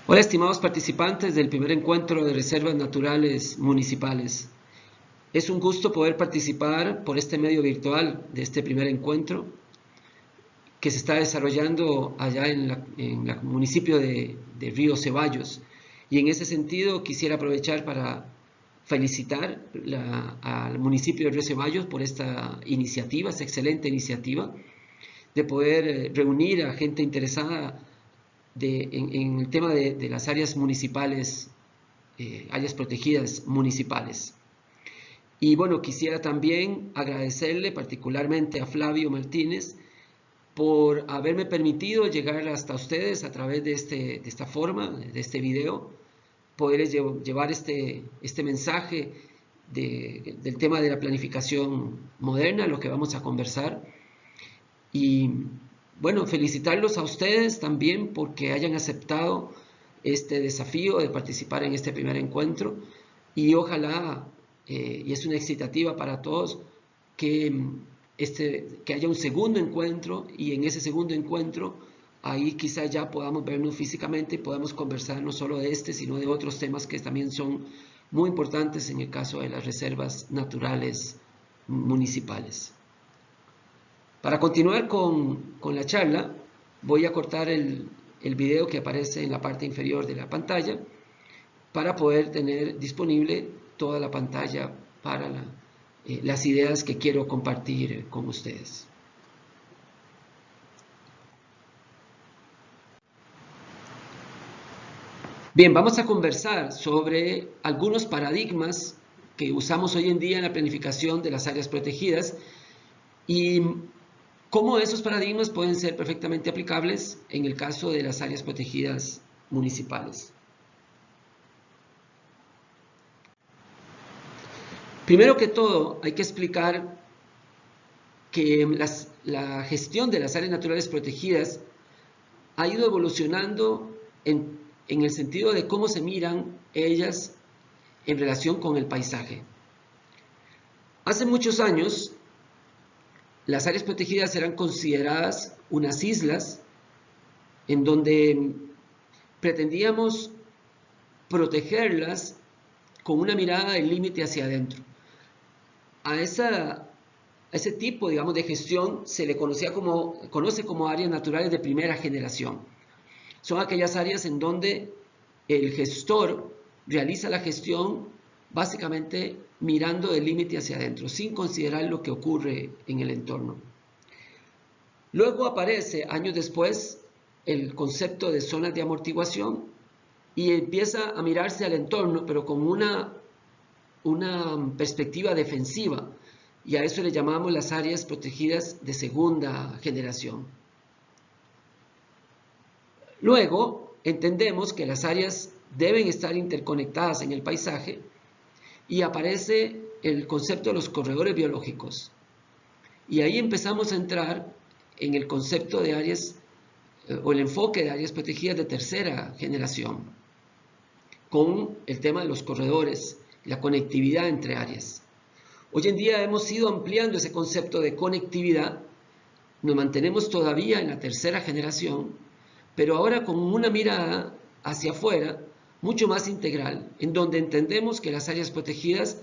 Hola, estimados participantes del primer encuentro de reservas naturales municipales. Es un gusto poder participar por este medio virtual de este primer encuentro que se está desarrollando allá en el municipio de Río Ceballos. Y en ese sentido quisiera aprovechar para felicitar al municipio de Río Ceballos por esta iniciativa, esta excelente iniciativa de poder reunir a gente interesada en el tema de las áreas municipales, áreas protegidas municipales. Y bueno, quisiera también agradecerle particularmente a Flavio Martínez por haberme permitido llegar hasta ustedes a través de esta forma, de este video, poder llevar este mensaje del tema de la planificación moderna, lo que vamos a conversar. Y bueno, felicitarlos a ustedes también porque hayan aceptado este desafío de participar en este primer encuentro y ojalá, y es una excitativa para todos, que haya un segundo encuentro y en ese segundo encuentro ahí quizá ya podamos vernos físicamente y podamos conversar no solo de este sino de otros temas que también son muy importantes en el caso de las reservas naturales municipales. Para continuar con la charla, voy a cortar el video que aparece en la parte inferior de la pantalla para poder tener disponible toda la pantalla para las ideas que quiero compartir con ustedes. Bien, vamos a conversar sobre algunos paradigmas que usamos hoy en día en la planificación de las áreas protegidas y cómo esos paradigmas pueden ser perfectamente aplicables en el caso de las áreas protegidas municipales. Primero que todo, hay que explicar que la gestión de las áreas naturales protegidas ha ido evolucionando en el sentido de cómo se miran ellas en relación con el paisaje. Hace muchos años, las áreas protegidas eran consideradas unas islas en donde pretendíamos protegerlas con una mirada del límite hacia adentro. A ese tipo, digamos, de gestión se le conoce como áreas naturales de primera generación. Son aquellas áreas en donde el gestor realiza la gestión básicamente mirando del límite hacia adentro, sin considerar lo que ocurre en el entorno. Luego aparece, años después, el concepto de zonas de amortiguación y empieza a mirarse al entorno, pero con una perspectiva defensiva, y a eso le llamamos las áreas protegidas de segunda generación. Luego, entendemos que las áreas deben estar interconectadas en el paisaje y aparece el concepto de los corredores biológicos. Y ahí empezamos a entrar en el concepto de áreas o el enfoque de áreas protegidas de tercera generación, con el tema de los corredores, la conectividad entre áreas. Hoy en día hemos ido ampliando ese concepto de conectividad, nos mantenemos todavía en la tercera generación, pero ahora con una mirada hacia afuera mucho más integral, en donde entendemos que las áreas protegidas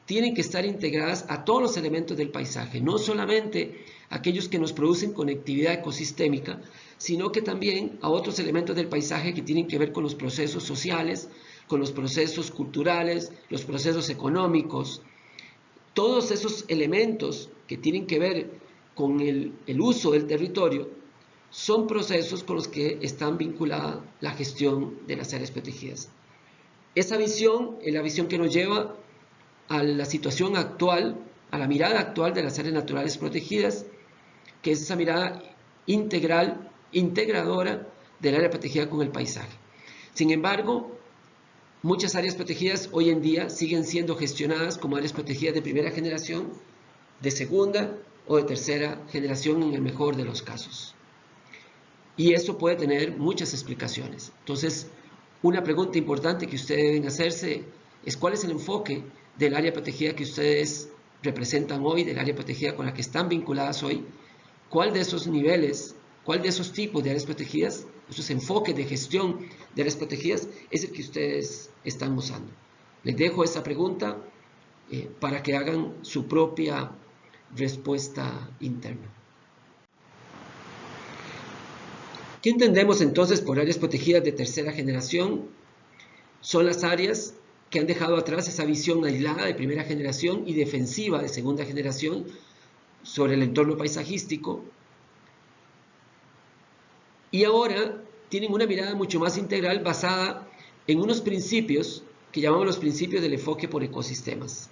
tienen que estar integradas a todos los elementos del paisaje, no solamente aquellos que nos producen conectividad ecosistémica, sino que también a otros elementos del paisaje que tienen que ver con los procesos sociales, con los procesos culturales, los procesos económicos. Todos esos elementos que tienen que ver con el uso del territorio son procesos con los que están vinculada la gestión de las áreas protegidas. Esa visión es la visión que nos lleva a la situación actual, a la mirada actual de las áreas naturales protegidas, que es esa mirada integral, integradora del área protegida con el paisaje. Sin embargo, muchas áreas protegidas hoy en día siguen siendo gestionadas como áreas protegidas de primera generación, de segunda o de tercera generación en el mejor de los casos. Y eso puede tener muchas explicaciones. Entonces, una pregunta importante que ustedes deben hacerse es cuál es el enfoque del área protegida que ustedes representan hoy, del área protegida con la que están vinculadas hoy, cuál de esos niveles, cuál de esos tipos de áreas protegidas esos enfoques de gestión de áreas protegidas es el que ustedes están usando. Les dejo esa pregunta para que hagan su propia respuesta interna. ¿Qué entendemos entonces por áreas protegidas de tercera generación? Son las áreas que han dejado atrás esa visión aislada de primera generación y defensiva de segunda generación sobre el entorno paisajístico, y ahora tienen una mirada mucho más integral basada en unos principios que llamamos los principios del enfoque por ecosistemas.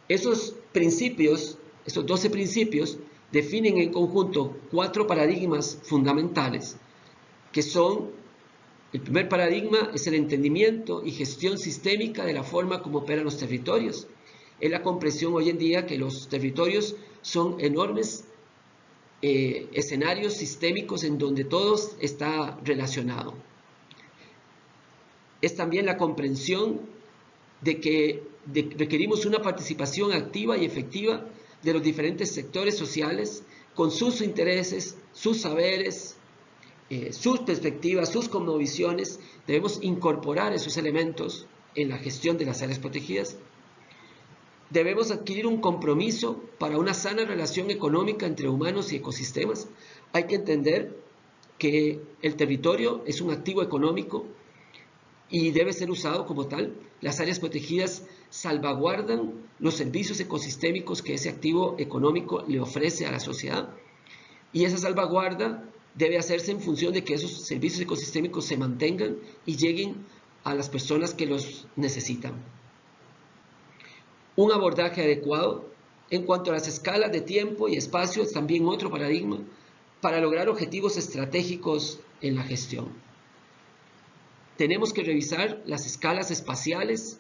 Esos principios, esos 12 principios, definen en conjunto 4 paradigmas fundamentales, que son: el primer paradigma es el entendimiento y gestión sistémica de la forma como operan los territorios. Es la comprensión hoy en día que los territorios son enormes escenarios sistémicos en donde todo está relacionado. Es también la comprensión de que requerimos una participación activa y efectiva de los diferentes sectores sociales con sus intereses, sus saberes, sus perspectivas, sus cosmovisiones. Debemos incorporar esos elementos en la gestión de las áreas protegidas. Debemos adquirir un compromiso para una sana relación económica entre humanos y ecosistemas. Hay que entender que el territorio es un activo económico y debe ser usado como tal. Las áreas protegidas salvaguardan los servicios ecosistémicos que ese activo económico le ofrece a la sociedad, y esa salvaguarda debe hacerse en función de que esos servicios ecosistémicos se mantengan y lleguen a las personas que los necesitan. Un abordaje adecuado en cuanto a las escalas de tiempo y espacio es también otro paradigma para lograr objetivos estratégicos en la gestión. Tenemos que revisar las escalas espaciales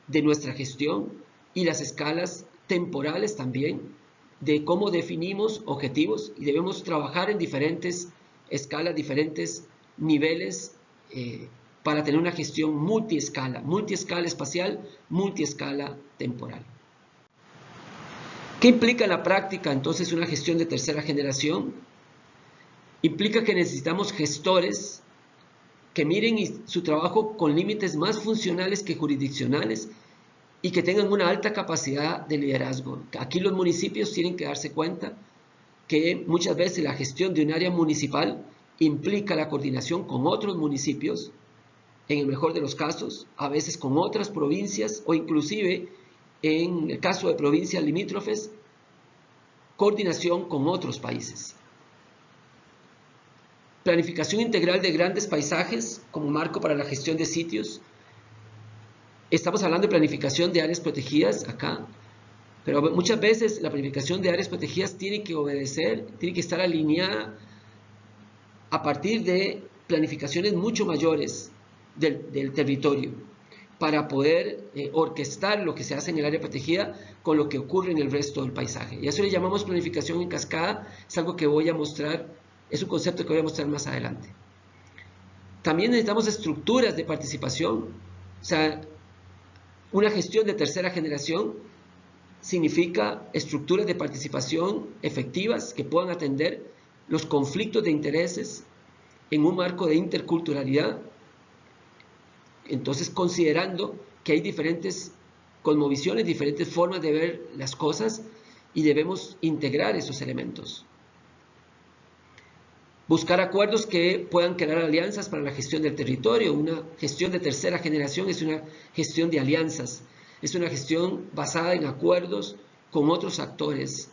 de nuestra gestión y las escalas temporales también, de cómo definimos objetivos, y debemos trabajar en diferentes escalas, diferentes niveles para tener una gestión multiescala espacial, multiescala temporal. ¿Qué implica en la práctica entonces una gestión de tercera generación? Implica que necesitamos gestores que miren su trabajo con límites más funcionales que jurisdiccionales y que tengan una alta capacidad de liderazgo. Aquí los municipios tienen que darse cuenta que muchas veces la gestión de un área municipal implica la coordinación con otros municipios, en el mejor de los casos, a veces con otras provincias, o inclusive, en el caso de provincias limítrofes, coordinación con otros países. Planificación integral de grandes paisajes como marco para la gestión de sitios. Estamos hablando de planificación de áreas protegidas acá, pero muchas veces la planificación de áreas protegidas tiene que obedecer, tiene que estar alineada a partir de planificaciones mucho mayores del territorio, para poder orquestar lo que se hace en el área protegida con lo que ocurre en el resto del paisaje. Y a eso le llamamos planificación en cascada. Es algo que voy a mostrar, es un concepto que voy a mostrar más adelante. También necesitamos estructuras de participación. O sea, una gestión de tercera generación significa estructuras de participación efectivas que puedan atender los conflictos de intereses en un marco de interculturalidad. Entonces, considerando que hay diferentes cosmovisiones, diferentes formas de ver las cosas, y debemos integrar esos elementos. Buscar acuerdos que puedan crear alianzas para la gestión del territorio. Una gestión de tercera generación es una gestión de alianzas, es una gestión basada en acuerdos con otros actores.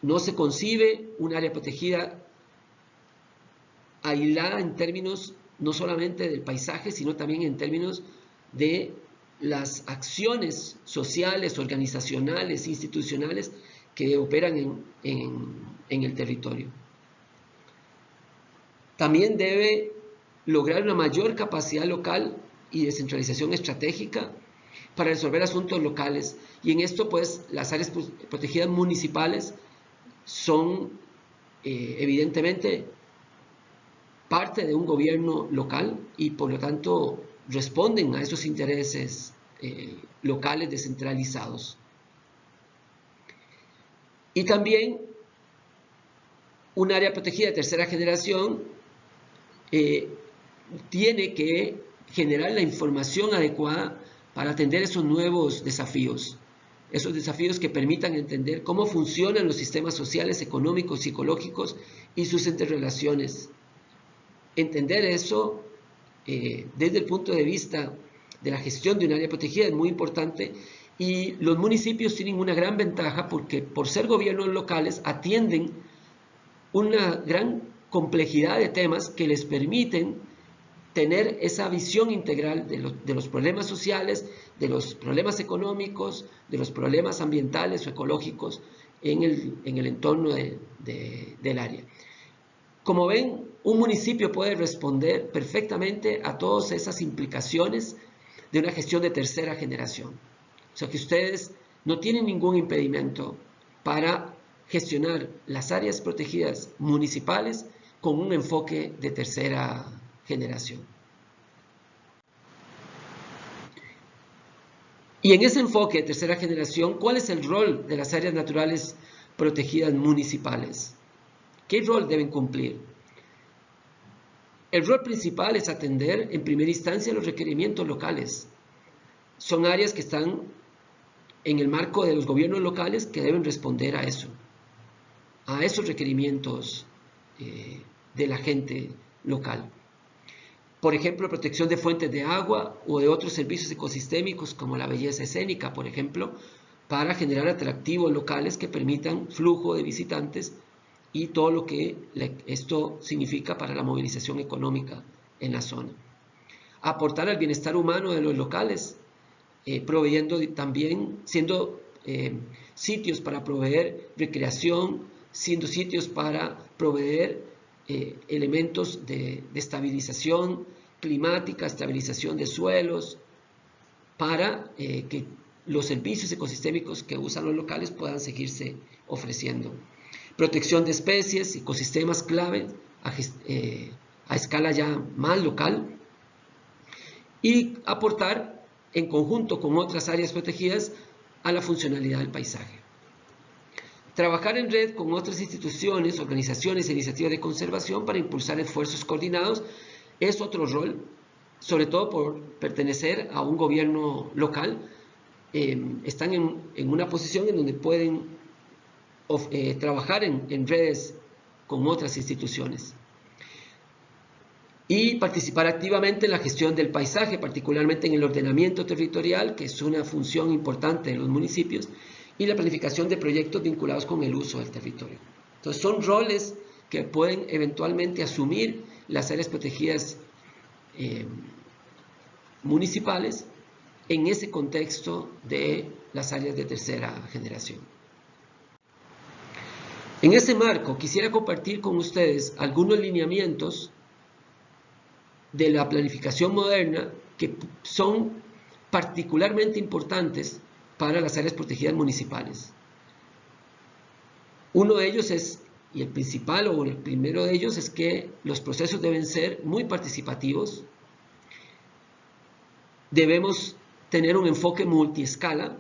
No se concibe un área protegida aislada en términos no solamente del paisaje, sino también en términos de las acciones sociales, organizacionales, institucionales que operan en el territorio. También debe lograr una mayor capacidad local y descentralización estratégica para resolver asuntos locales. Y en esto, pues, las áreas protegidas municipales son evidentemente parte de un gobierno local y por lo tanto responden a esos intereses locales descentralizados. Y también un área protegida de tercera generación tiene que generar la información adecuada para atender esos nuevos desafíos. Esos desafíos que permitan entender cómo funcionan los sistemas sociales, económicos, psicológicos y sus interrelaciones. Entender eso desde el punto de vista de la gestión de un área protegida es muy importante, y los municipios tienen una gran ventaja porque, por ser gobiernos locales, atienden una gran complejidad de temas que les permiten tener esa visión integral de los problemas sociales, de los problemas económicos, de los problemas ambientales o ecológicos en el entorno del área. Como ven, un municipio puede responder perfectamente a todas esas implicaciones de una gestión de tercera generación. O sea que ustedes no tienen ningún impedimento para gestionar las áreas protegidas municipales con un enfoque de tercera generación. Y en ese enfoque de tercera generación, ¿cuál es el rol de las áreas naturales protegidas municipales? ¿Qué rol deben cumplir? El rol principal es atender en primera instancia los requerimientos locales. Son áreas que están en el marco de los gobiernos locales que deben responder a eso, a esos requerimientos de la gente local. Por ejemplo, protección de fuentes de agua o de otros servicios ecosistémicos como la belleza escénica, por ejemplo, para generar atractivos locales que permitan flujo de visitantes y todo lo que esto significa para la movilización económica en la zona. Aportar al bienestar humano de los locales, proveyendo también, siendo sitios para proveer recreación, siendo sitios para proveer elementos de estabilización climática, estabilización de suelos, para que los servicios ecosistémicos que usan los locales puedan seguirse ofreciendo. Protección de especies, ecosistemas clave a escala ya más local, y aportar en conjunto con otras áreas protegidas a la funcionalidad del paisaje. Trabajar en red con otras instituciones, organizaciones e iniciativas de conservación para impulsar esfuerzos coordinados es otro rol, sobre todo por pertenecer a un gobierno local. Están en una posición en donde pueden trabajar en redes con otras instituciones. Y participar activamente en la gestión del paisaje, particularmente en el ordenamiento territorial, que es una función importante de los municipios, y la planificación de proyectos vinculados con el uso del territorio. Entonces son roles que pueden eventualmente asumir las áreas protegidas municipales en ese contexto de las áreas de tercera generación. En ese marco quisiera compartir con ustedes algunos lineamientos de la planificación moderna que son particularmente importantes para las áreas protegidas municipales. Uno de ellos es, y el principal o el primero de ellos, es que los procesos deben ser muy participativos. Debemos tener un enfoque multiescala.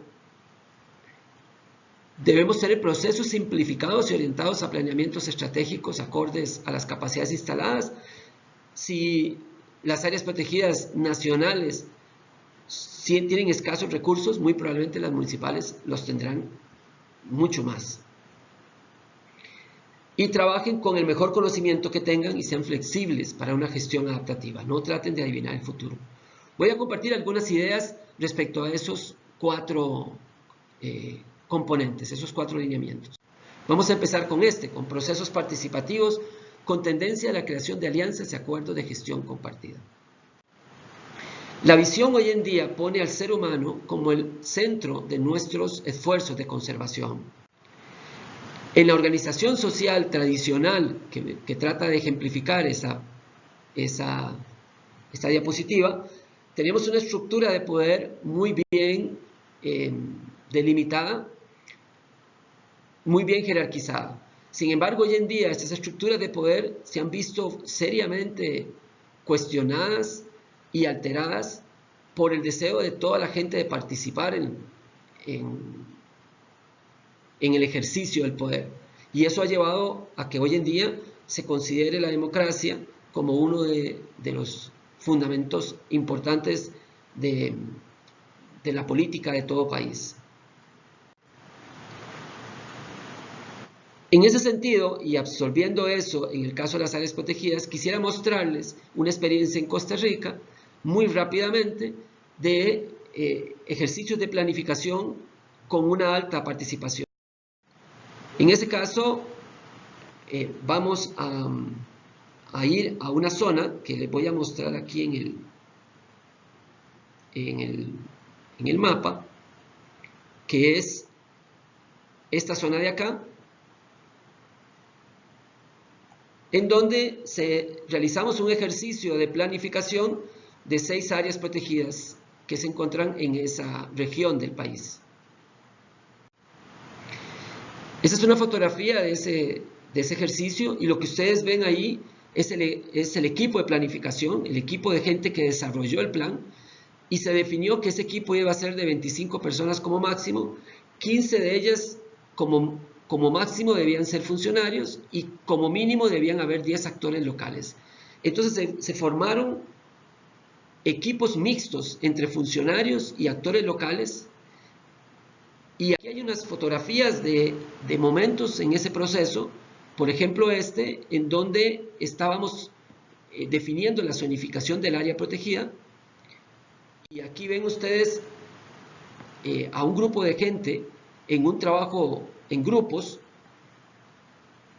Debemos tener procesos simplificados y orientados a planeamientos estratégicos acordes a las capacidades instaladas. Si las áreas protegidas nacionales tienen escasos recursos, muy probablemente las municipales los tendrán mucho más. Y trabajen con el mejor conocimiento que tengan y sean flexibles para una gestión adaptativa. No traten de adivinar el futuro. Voy a compartir algunas ideas respecto a esos cuatro componentes, esos cuatro lineamientos. Vamos a empezar con con procesos participativos con tendencia a la creación de alianzas y acuerdos de gestión compartida. La visión hoy en día pone al ser humano como el centro de nuestros esfuerzos de conservación. En la organización social tradicional que trata de ejemplificar esta diapositiva, tenemos una estructura de poder muy bien delimitada, muy bien jerarquizada. Sin embargo, hoy en día estas estructuras de poder se han visto seriamente cuestionadas y alteradas por el deseo de toda la gente de participar en el ejercicio del poder. Y eso ha llevado a que hoy en día se considere la democracia como uno de los fundamentos importantes de la política de todo país. En ese sentido, y absorbiendo eso en el caso de las áreas protegidas, quisiera mostrarles una experiencia en Costa Rica, muy rápidamente, de ejercicios de planificación con una alta participación. En ese caso, vamos a ir a una zona que les voy a mostrar aquí en el mapa, que es esta zona de acá, en donde realizamos un ejercicio de planificación de 6 áreas protegidas que se encuentran en esa región del país. Esta es una fotografía de ese ejercicio, y lo que ustedes ven ahí es el equipo de planificación, el equipo de gente que desarrolló el plan, y se definió que ese equipo iba a ser de 25 personas como máximo, 15 de ellas como máximo debían ser funcionarios y como mínimo debían haber 10 actores locales. Entonces se formaron equipos mixtos entre funcionarios y actores locales, y aquí hay unas fotografías de momentos en ese proceso, por ejemplo en donde estábamos definiendo la zonificación del área protegida, y aquí ven ustedes a un grupo de gente en un trabajo en grupos,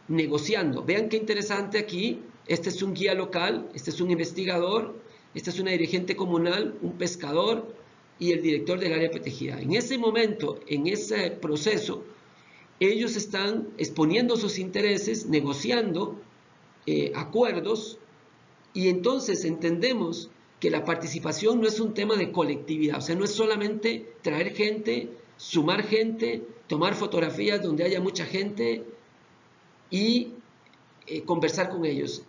negociando. Vean qué interesante aquí. Este es un guía local, este es un investigador, esta es una dirigente comunal, un pescador y el director del área protegida. En ese momento, en ese proceso, ellos están exponiendo sus intereses, negociando acuerdos, y entonces entendemos que la participación no es un tema de colectividad, o sea, no es solamente traer gente, sumar gente, tomar fotografías donde haya mucha gente y conversar con ellos.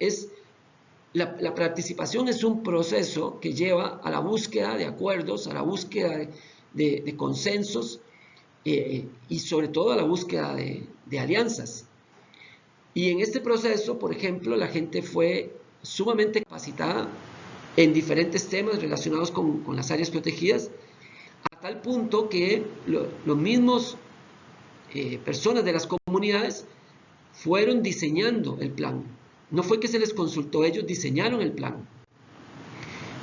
La participación es un proceso que lleva a la búsqueda de acuerdos, a la búsqueda de consensos y sobre todo a la búsqueda de alianzas. Y en este proceso, por ejemplo, la gente fue sumamente capacitada en diferentes temas relacionados con las áreas protegidas, a tal punto que los mismos personas de las comunidades fueron diseñando el plan. No fue que se les consultó, ellos diseñaron el plan.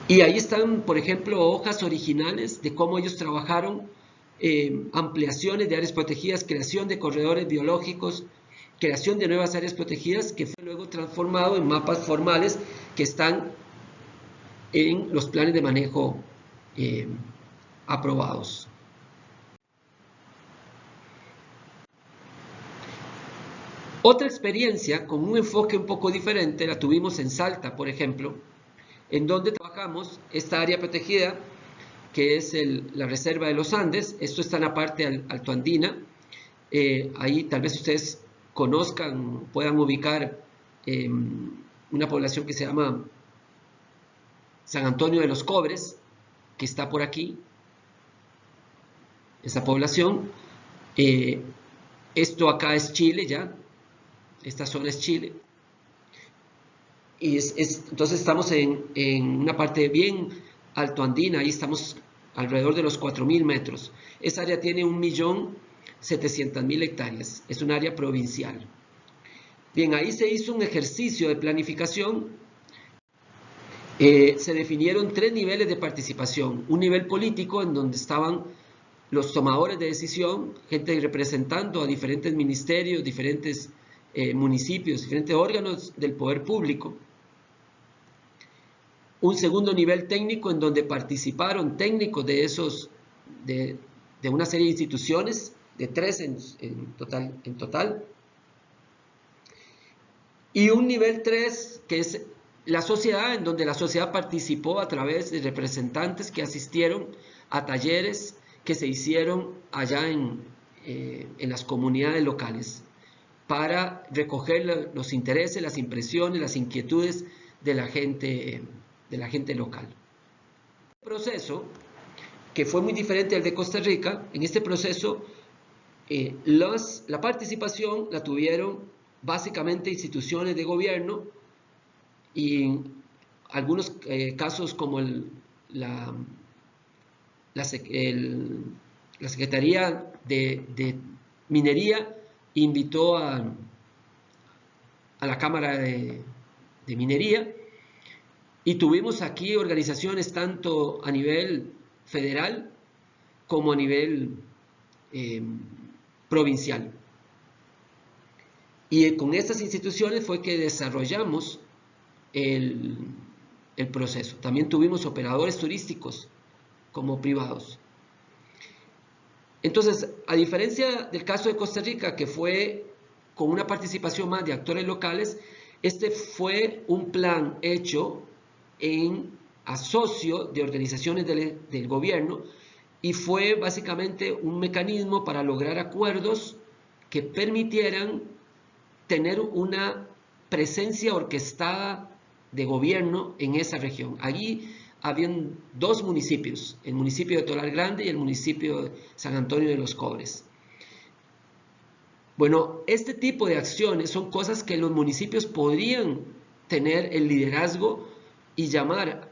Y ahí están, por ejemplo, hojas originales de cómo ellos trabajaron ampliaciones de áreas protegidas, creación de corredores biológicos, creación de nuevas áreas protegidas, que fue luego transformado en mapas formales que están en los planes de manejo aprobados. Otra experiencia con un enfoque un poco diferente la tuvimos en Salta, por ejemplo, en donde trabajamos esta área protegida, que es la Reserva de los Andes. Esto está en la parte altoandina. Ahí tal vez ustedes conozcan, puedan ubicar una población que se llama San Antonio de los Cobres, que está por aquí, esa población. Esto acá es Chile ya, esta zona es Chile. Y entonces estamos en una parte bien altoandina, ahí estamos alrededor de los 4.000 metros. Esa área tiene 1.700.000 hectáreas, es un área provincial. Bien, ahí se hizo un ejercicio de planificación. Se definieron 3 niveles de participación. Un nivel político, en donde estaban los tomadores de decisión, gente representando a diferentes ministerios, diferentes municipios, diferentes órganos del poder público. Un segundo nivel técnico, en donde participaron técnicos de una serie de instituciones, de 3 en total. Y un nivel 3, que es la sociedad, en donde la sociedad participó a través de representantes que asistieron a talleres que se hicieron allá en las comunidades locales, para recoger los intereses, las impresiones, las inquietudes de la gente local. El proceso, que fue muy diferente al de Costa Rica, en este proceso La participación la tuvieron básicamente instituciones de gobierno y en algunos casos como la Secretaría de Minería invitó a la Cámara de Minería, y tuvimos aquí organizaciones tanto a nivel federal como a nivel provincial. Y con estas instituciones fue que desarrollamos el proceso. También tuvimos operadores turísticos como privados. Entonces, a diferencia del caso de Costa Rica, que fue con una participación más de actores locales, este fue un plan hecho en asocio de organizaciones del gobierno, y fue básicamente un mecanismo para lograr acuerdos que permitieran tener una presencia orquestada de gobierno en esa región. Allí habían dos municipios, el municipio de Tolar Grande y el municipio de San Antonio de los Cobres. Bueno, este tipo de acciones son cosas que los municipios podrían tener el liderazgo y llamar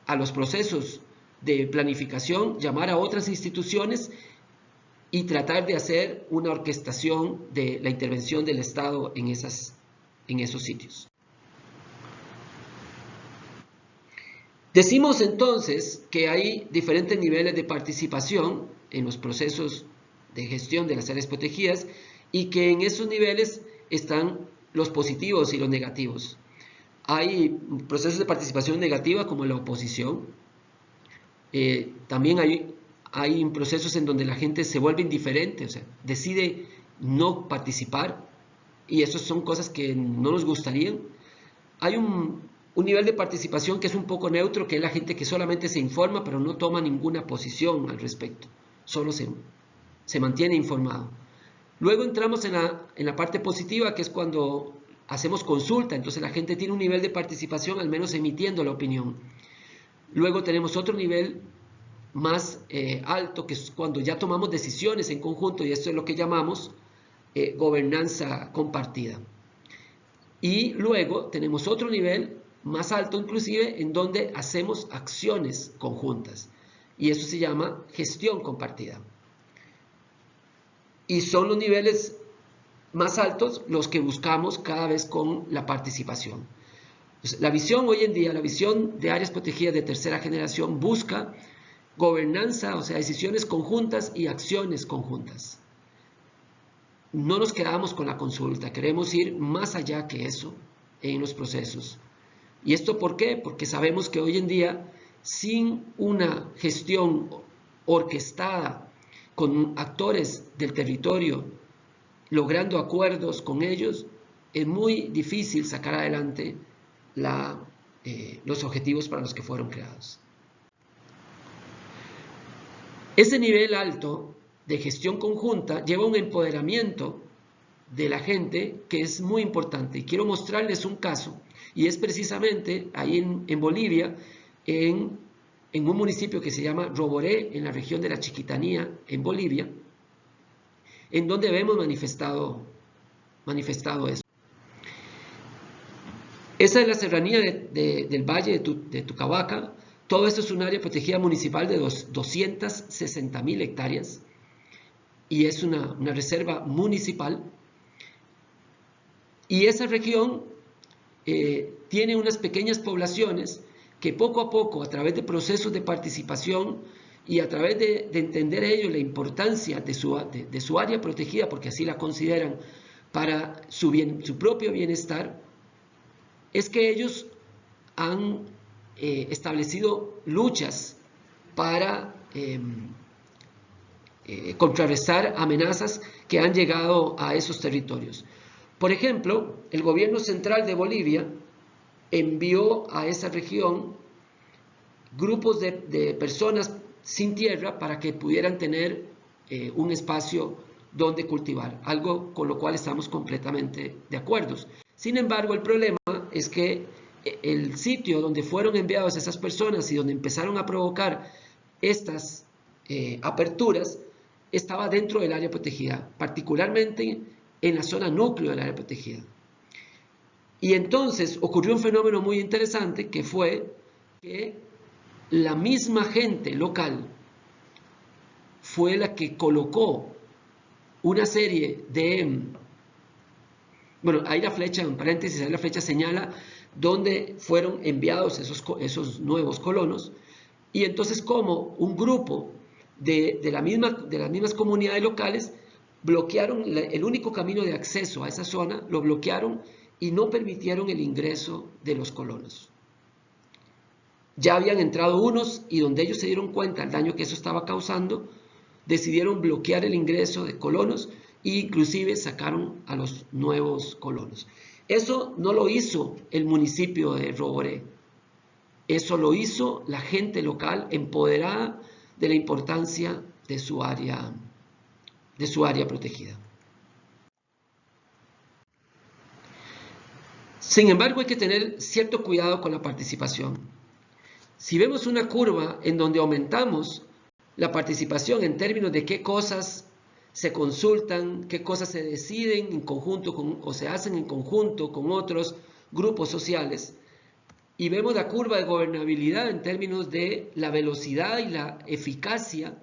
a los procesos de planificación, llamar a otras instituciones y tratar de hacer una orquestación de la intervención del Estado en esos sitios. Decimos entonces que hay diferentes niveles de participación en los procesos de gestión de las áreas protegidas, y que en esos niveles están los positivos y los negativos. Hay procesos de participación negativa como la oposición. También hay procesos en donde la gente se vuelve indiferente, o sea, decide no participar, y eso son cosas que no nos gustarían. Hay un nivel de participación que es un poco neutro, que es la gente que solamente se informa pero no toma ninguna posición al respecto, solo se mantiene informado. Luego entramos en la parte positiva, que es cuando hacemos consulta, entonces la gente tiene un nivel de participación al menos emitiendo la opinión. Luego tenemos otro nivel más alto, que es cuando ya tomamos decisiones en conjunto, y esto es lo que llamamos gobernanza compartida. Y luego tenemos otro nivel más alto inclusive, en donde hacemos acciones conjuntas, y eso se llama gestión compartida. Y son los niveles más altos los que buscamos cada vez con la participación. Entonces, la visión hoy en día, la visión de áreas protegidas de tercera generación, busca gobernanza, o sea, decisiones conjuntas y acciones conjuntas. No nos quedamos con la consulta, queremos ir más allá que eso en los procesos. ¿Y esto por qué? Porque sabemos que hoy en día, sin una gestión orquestada con actores del territorio, logrando acuerdos con ellos, es muy difícil sacar adelante los objetivos para los que fueron creados. Ese nivel alto de gestión conjunta lleva un empoderamiento de la gente que es muy importante. Y quiero mostrarles un caso, y es precisamente ahí en Bolivia, en un municipio que se llama Roboré, en la región de la Chiquitanía, en Bolivia, en donde vemos manifestado eso. Esa es la serranía del valle de Tucabaca. Todo esto es un área protegida municipal de 260.000 hectáreas, y es una reserva municipal. Y esa región tiene unas pequeñas poblaciones que poco a poco, a través de procesos de participación y a través de entender ellos la importancia de su área protegida, porque así la consideran para su propio bienestar, es que ellos han establecido luchas para contrarrestar amenazas que han llegado a esos territorios. Por ejemplo, el gobierno central de Bolivia envió a esa región grupos de personas sin tierra para que pudieran tener un espacio donde cultivar, algo con lo cual estamos completamente de acuerdo. Sin embargo, el problema es que el sitio donde fueron enviadas esas personas y donde empezaron a provocar estas aperturas estaba dentro del área protegida, particularmente en la zona núcleo del área protegida. Y entonces ocurrió un fenómeno muy interesante, que fue que la misma gente local fue la que colocó una serie de... Bueno, ahí la flecha, en paréntesis, ahí la flecha señala dónde fueron enviados esos nuevos colonos, y entonces como un grupo de las mismas comunidades locales bloquearon el único camino de acceso a esa zona, lo bloquearon y no permitieron el ingreso de los colonos. Ya habían entrado unos, y donde ellos se dieron cuenta del daño que eso estaba causando, decidieron bloquear el ingreso de colonos e inclusive sacaron a los nuevos colonos. Eso no lo hizo el municipio de Roboré, eso lo hizo la gente local empoderada de la importancia de su área protegida. Sin embargo, hay que tener cierto cuidado con la participación. Si vemos una curva en donde aumentamos la participación en términos de qué cosas se consultan, qué cosas se deciden en conjunto o se hacen en conjunto con otros grupos sociales, y vemos la curva de gobernabilidad en términos de la velocidad y la eficiencia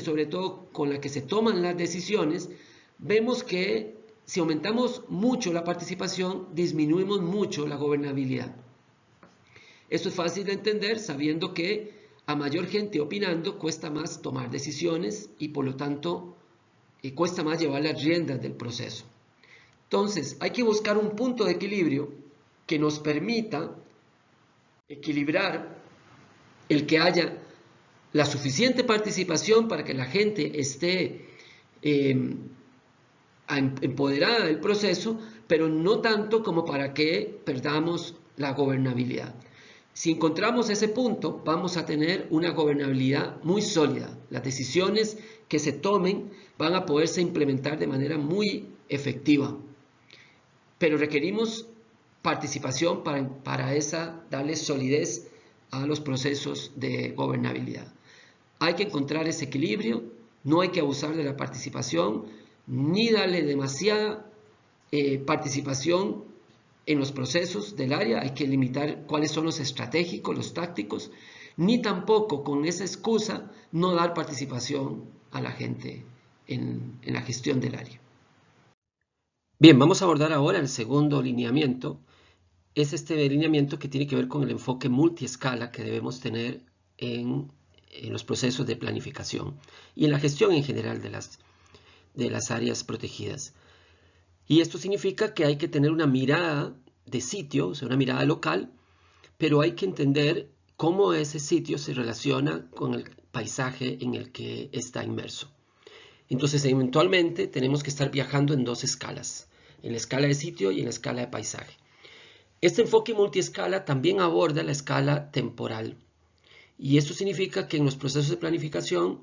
sobre todo con la que se toman las decisiones, vemos que si aumentamos mucho la participación, disminuimos mucho la gobernabilidad. Esto es fácil de entender sabiendo que a mayor gente opinando cuesta más tomar decisiones y por lo tanto cuesta más llevar las riendas del proceso. Entonces hay que buscar un punto de equilibrio que nos permita equilibrar el que haya la suficiente participación para que la gente esté empoderada del proceso, pero no tanto como para que perdamos la gobernabilidad. Si encontramos ese punto, vamos a tener una gobernabilidad muy sólida. Las decisiones que se tomen van a poderse implementar de manera muy efectiva. Pero requerimos participación para darle solidez a los procesos de gobernabilidad. Hay que encontrar ese equilibrio, no hay que abusar de la participación, ni darle demasiada participación en los procesos del área, hay que limitar cuáles son los estratégicos, los tácticos, ni tampoco con esa excusa no dar participación a la gente en la gestión del área. Bien, vamos a abordar ahora el segundo lineamiento. Es este lineamiento que tiene que ver con el enfoque multiescala que debemos tener en los procesos de planificación y en la gestión en general de las áreas protegidas. Y esto significa que hay que tener una mirada de sitio, o sea, una mirada local, pero hay que entender cómo ese sitio se relaciona con el paisaje en el que está inmerso. Entonces, eventualmente tenemos que estar viajando en dos escalas, en la escala de sitio y en la escala de paisaje. Este enfoque multiescala también aborda la escala temporal, y esto significa que en los procesos de planificación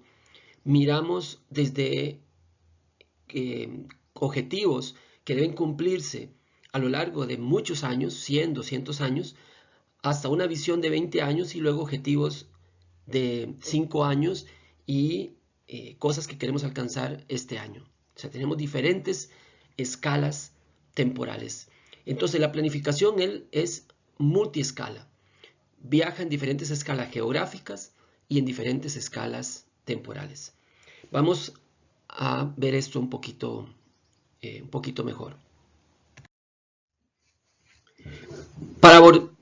miramos desde objetivos que deben cumplirse a lo largo de muchos años, 100, 200 años, hasta una visión de 20 años y luego objetivos de 5 años y cosas que queremos alcanzar este año. O sea, tenemos diferentes escalas temporales. Entonces, la planificación es multiescala. Viaja en diferentes escalas geográficas y en diferentes escalas temporales. Vamos a ver esto un poquito mejor. Para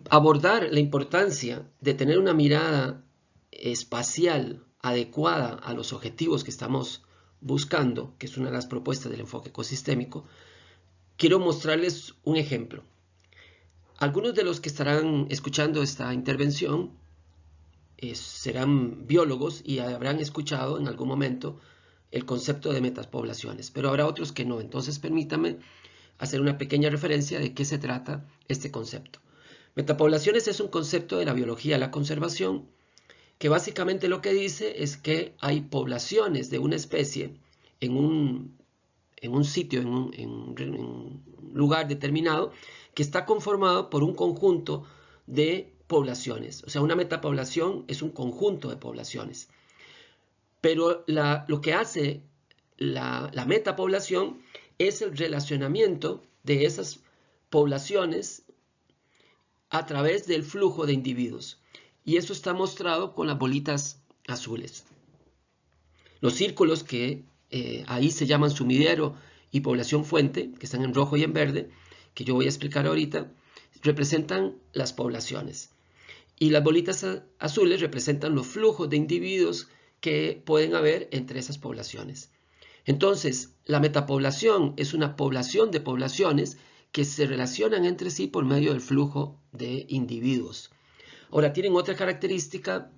abordar la importancia de tener una mirada espacial adecuada a los objetivos que estamos buscando, que es una de las propuestas del enfoque ecosistémico, quiero mostrarles un ejemplo. Algunos de los que estarán escuchando esta intervención serán biólogos y habrán escuchado en algún momento el concepto de metapoblaciones, pero habrá otros que no. Entonces permítanme hacer una pequeña referencia de qué se trata este concepto. Metapoblaciones es un concepto de la biología de la conservación que básicamente lo que dice es que hay poblaciones de una especie en un sitio, en un lugar determinado, que está conformado por un conjunto de poblaciones. O sea, una metapoblación es un conjunto de poblaciones. Pero lo que hace la metapoblación es el relacionamiento de esas poblaciones a través del flujo de individuos. Y eso está mostrado con las bolitas azules. Los círculos que ahí se llaman sumidero y población fuente, que están en rojo y en verde, que yo voy a explicar ahorita, representan las poblaciones. Y las bolitas azules representan los flujos de individuos que pueden haber entre esas poblaciones. Entonces, la metapoblación es una población de poblaciones que se relacionan entre sí por medio del flujo de individuos. Ahora, tienen otra característica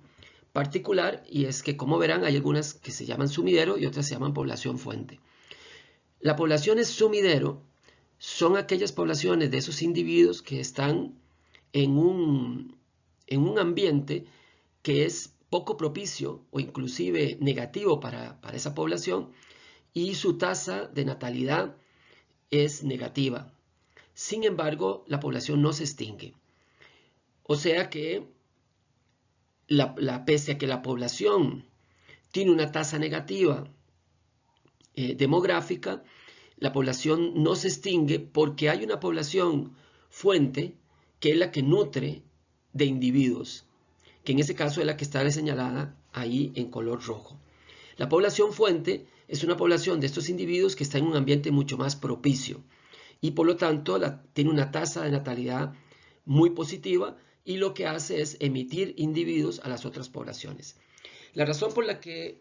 particular, y es que, como verán, hay algunas que se llaman sumidero y otras se llaman población fuente. Las poblaciones sumidero son aquellas poblaciones de esos individuos que están en un ambiente que es poco propicio o inclusive negativo para esa población, y su tasa de natalidad es negativa. Sin embargo, la población no se extingue. O sea que, pese a que la población tiene una tasa negativa demográfica, la población no se extingue porque hay una población fuente que es la que nutre de individuos, que en ese caso es la que está señalada ahí en color rojo. La población fuente es una población de estos individuos que está en un ambiente mucho más propicio y por lo tanto tiene una tasa de natalidad muy positiva, y lo que hace es emitir individuos a las otras poblaciones. La razón por la que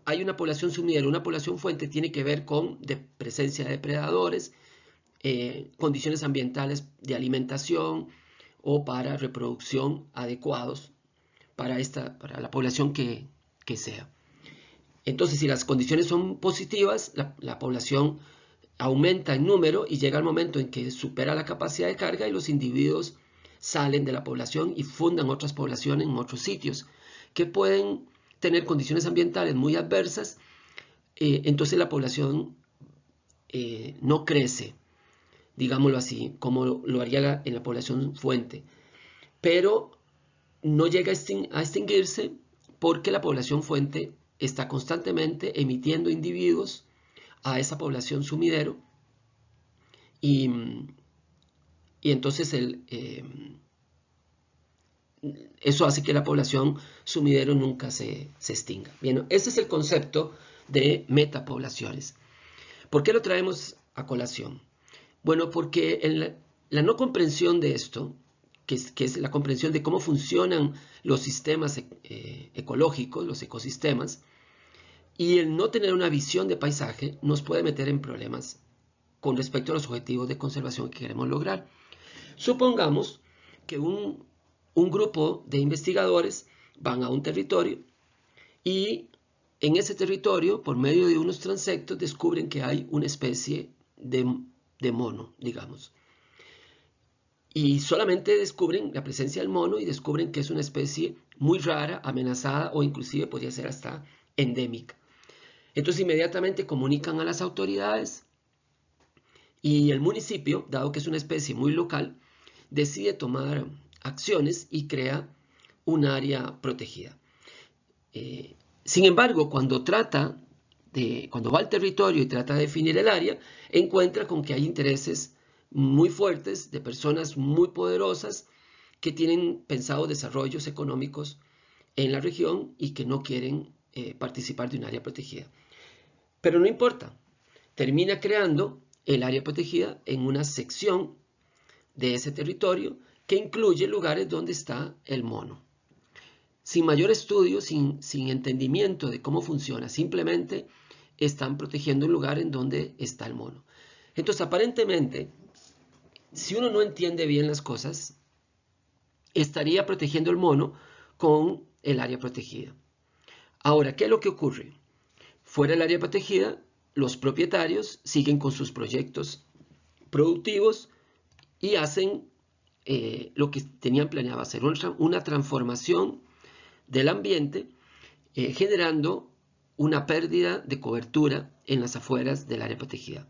hay una población sumidero, una población fuente, tiene que ver con presencia de depredadores, condiciones ambientales de alimentación o para reproducción adecuados para la población que sea. Entonces, si las condiciones son positivas, la población aumenta en número y llega el momento en que supera la capacidad de carga y los individuos salen de la población y fundan otras poblaciones en otros sitios que pueden tener condiciones ambientales muy adversas. Entonces la población no crece, digámoslo así, como lo haría en la población fuente, pero no llega a extinguirse porque la población fuente está constantemente emitiendo individuos a esa población sumidero, y entonces eso hace que la población sumidero nunca se extinga. Bien, ese es el concepto de metapoblaciones. ¿Por qué lo traemos a colación? Bueno, porque en la no comprensión de esto, que es la comprensión de cómo funcionan los sistemas ecológicos, los ecosistemas, y el no tener una visión de paisaje nos puede meter en problemas con respecto a los objetivos de conservación que queremos lograr. Supongamos que un grupo de investigadores van a un territorio y en ese territorio, por medio de unos transectos, descubren que hay una especie de mono, digamos. Y solamente descubren la presencia del mono y descubren que es una especie muy rara, amenazada o inclusive podría ser hasta endémica. Entonces inmediatamente comunican a las autoridades y el municipio, dado que es una especie muy local, decide tomar acciones y crea un área protegida. Sin embargo, cuando va al territorio y trata de definir el área, encuentra con que hay intereses muy fuertes de personas muy poderosas que tienen pensados desarrollos económicos en la región y que no quieren participar de un área protegida. Pero no importa, termina creando el área protegida en una sección de ese territorio que incluye lugares donde está el mono. Sin mayor estudio, sin entendimiento de cómo funciona, simplemente están protegiendo un lugar en donde está el mono. Entonces, aparentemente, si uno no entiende bien las cosas, estaría protegiendo el mono con el área protegida. Ahora, ¿qué es lo que ocurre? Fuera del área protegida, los propietarios siguen con sus proyectos productivos y hacen lo que tenían planeado hacer, una transformación del ambiente, generando una pérdida de cobertura en las afueras del área protegida.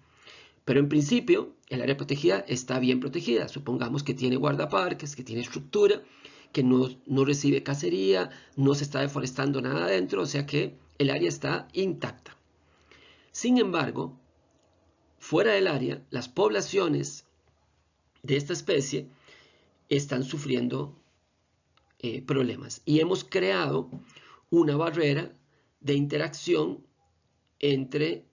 Pero en principio, el área protegida está bien protegida. Supongamos que tiene guardaparques, que tiene estructura, que no recibe cacería, no se está deforestando nada adentro, o sea que el área está intacta. Sin embargo, fuera del área, las poblaciones de esta especie están sufriendo problemas y hemos creado una barrera de interacción entre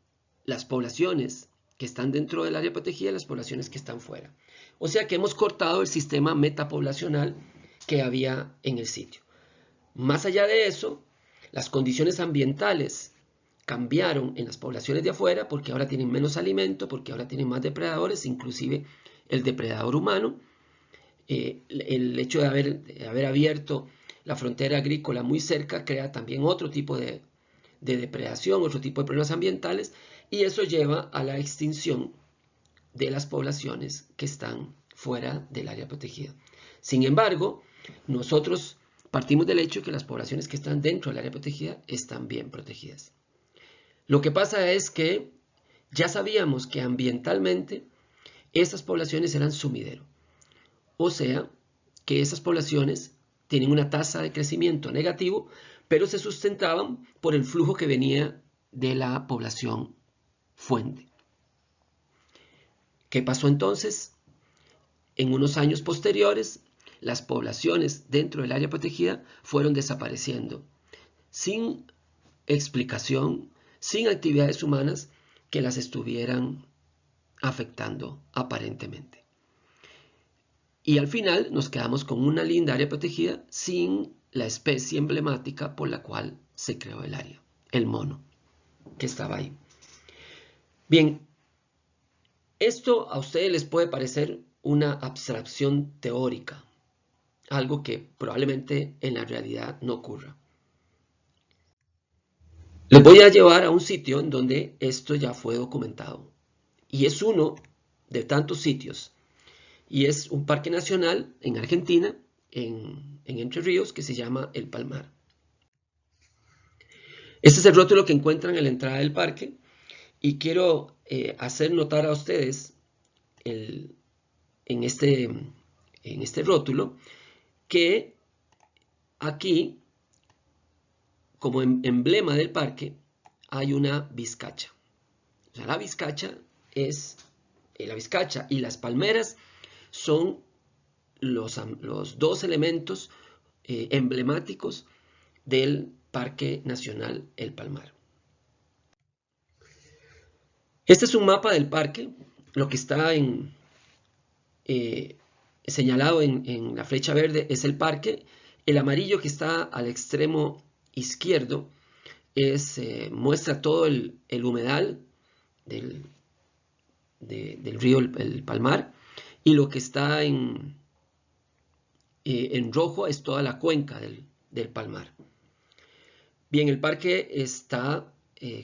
las poblaciones que están dentro del área protegida y las poblaciones que están fuera. O sea que hemos cortado el sistema metapoblacional que había en el sitio. Más allá de eso, las condiciones ambientales cambiaron en las poblaciones de afuera porque ahora tienen menos alimento, porque ahora tienen más depredadores, inclusive el depredador humano. El hecho de haber abierto la frontera agrícola muy cerca crea también otro tipo de depredación, otro tipo de problemas ambientales, y eso lleva a la extinción de las poblaciones que están fuera del área protegida. Sin embargo, nosotros partimos del hecho de que las poblaciones que están dentro del área protegida están bien protegidas. Lo que pasa es que ya sabíamos que ambientalmente estas poblaciones eran sumidero. O sea, que esas poblaciones tienen una tasa de crecimiento negativo, pero se sustentaban por el flujo que venía de la población fuente. ¿Qué pasó entonces? En unos años posteriores, las poblaciones dentro del área protegida fueron desapareciendo, sin explicación, sin actividades humanas que las estuvieran afectando aparentemente. Y al final nos quedamos con una linda área protegida sin la especie emblemática por la cual se creó el área, el mono que estaba ahí. Bien, esto a ustedes les puede parecer una abstracción teórica, algo que probablemente en la realidad no ocurra. Les voy a llevar a un sitio en donde esto ya fue documentado. Y es uno de tantos sitios. Y es un parque nacional en Argentina, en Entre Ríos, que se llama El Palmar. Este es el rótulo que encuentran en la entrada del parque. Y quiero hacer notar a ustedes en este rótulo que aquí, como emblema del parque, hay una vizcacha. O sea, la vizcacha y las palmeras son los dos elementos emblemáticos del Parque Nacional El Palmar. Este es un mapa del parque. Lo que está señalado en la flecha verde es el parque. El amarillo que está al extremo izquierdo muestra todo el humedal del río el Palmar, y lo que está en rojo es toda la cuenca del Palmar. Bien, el parque está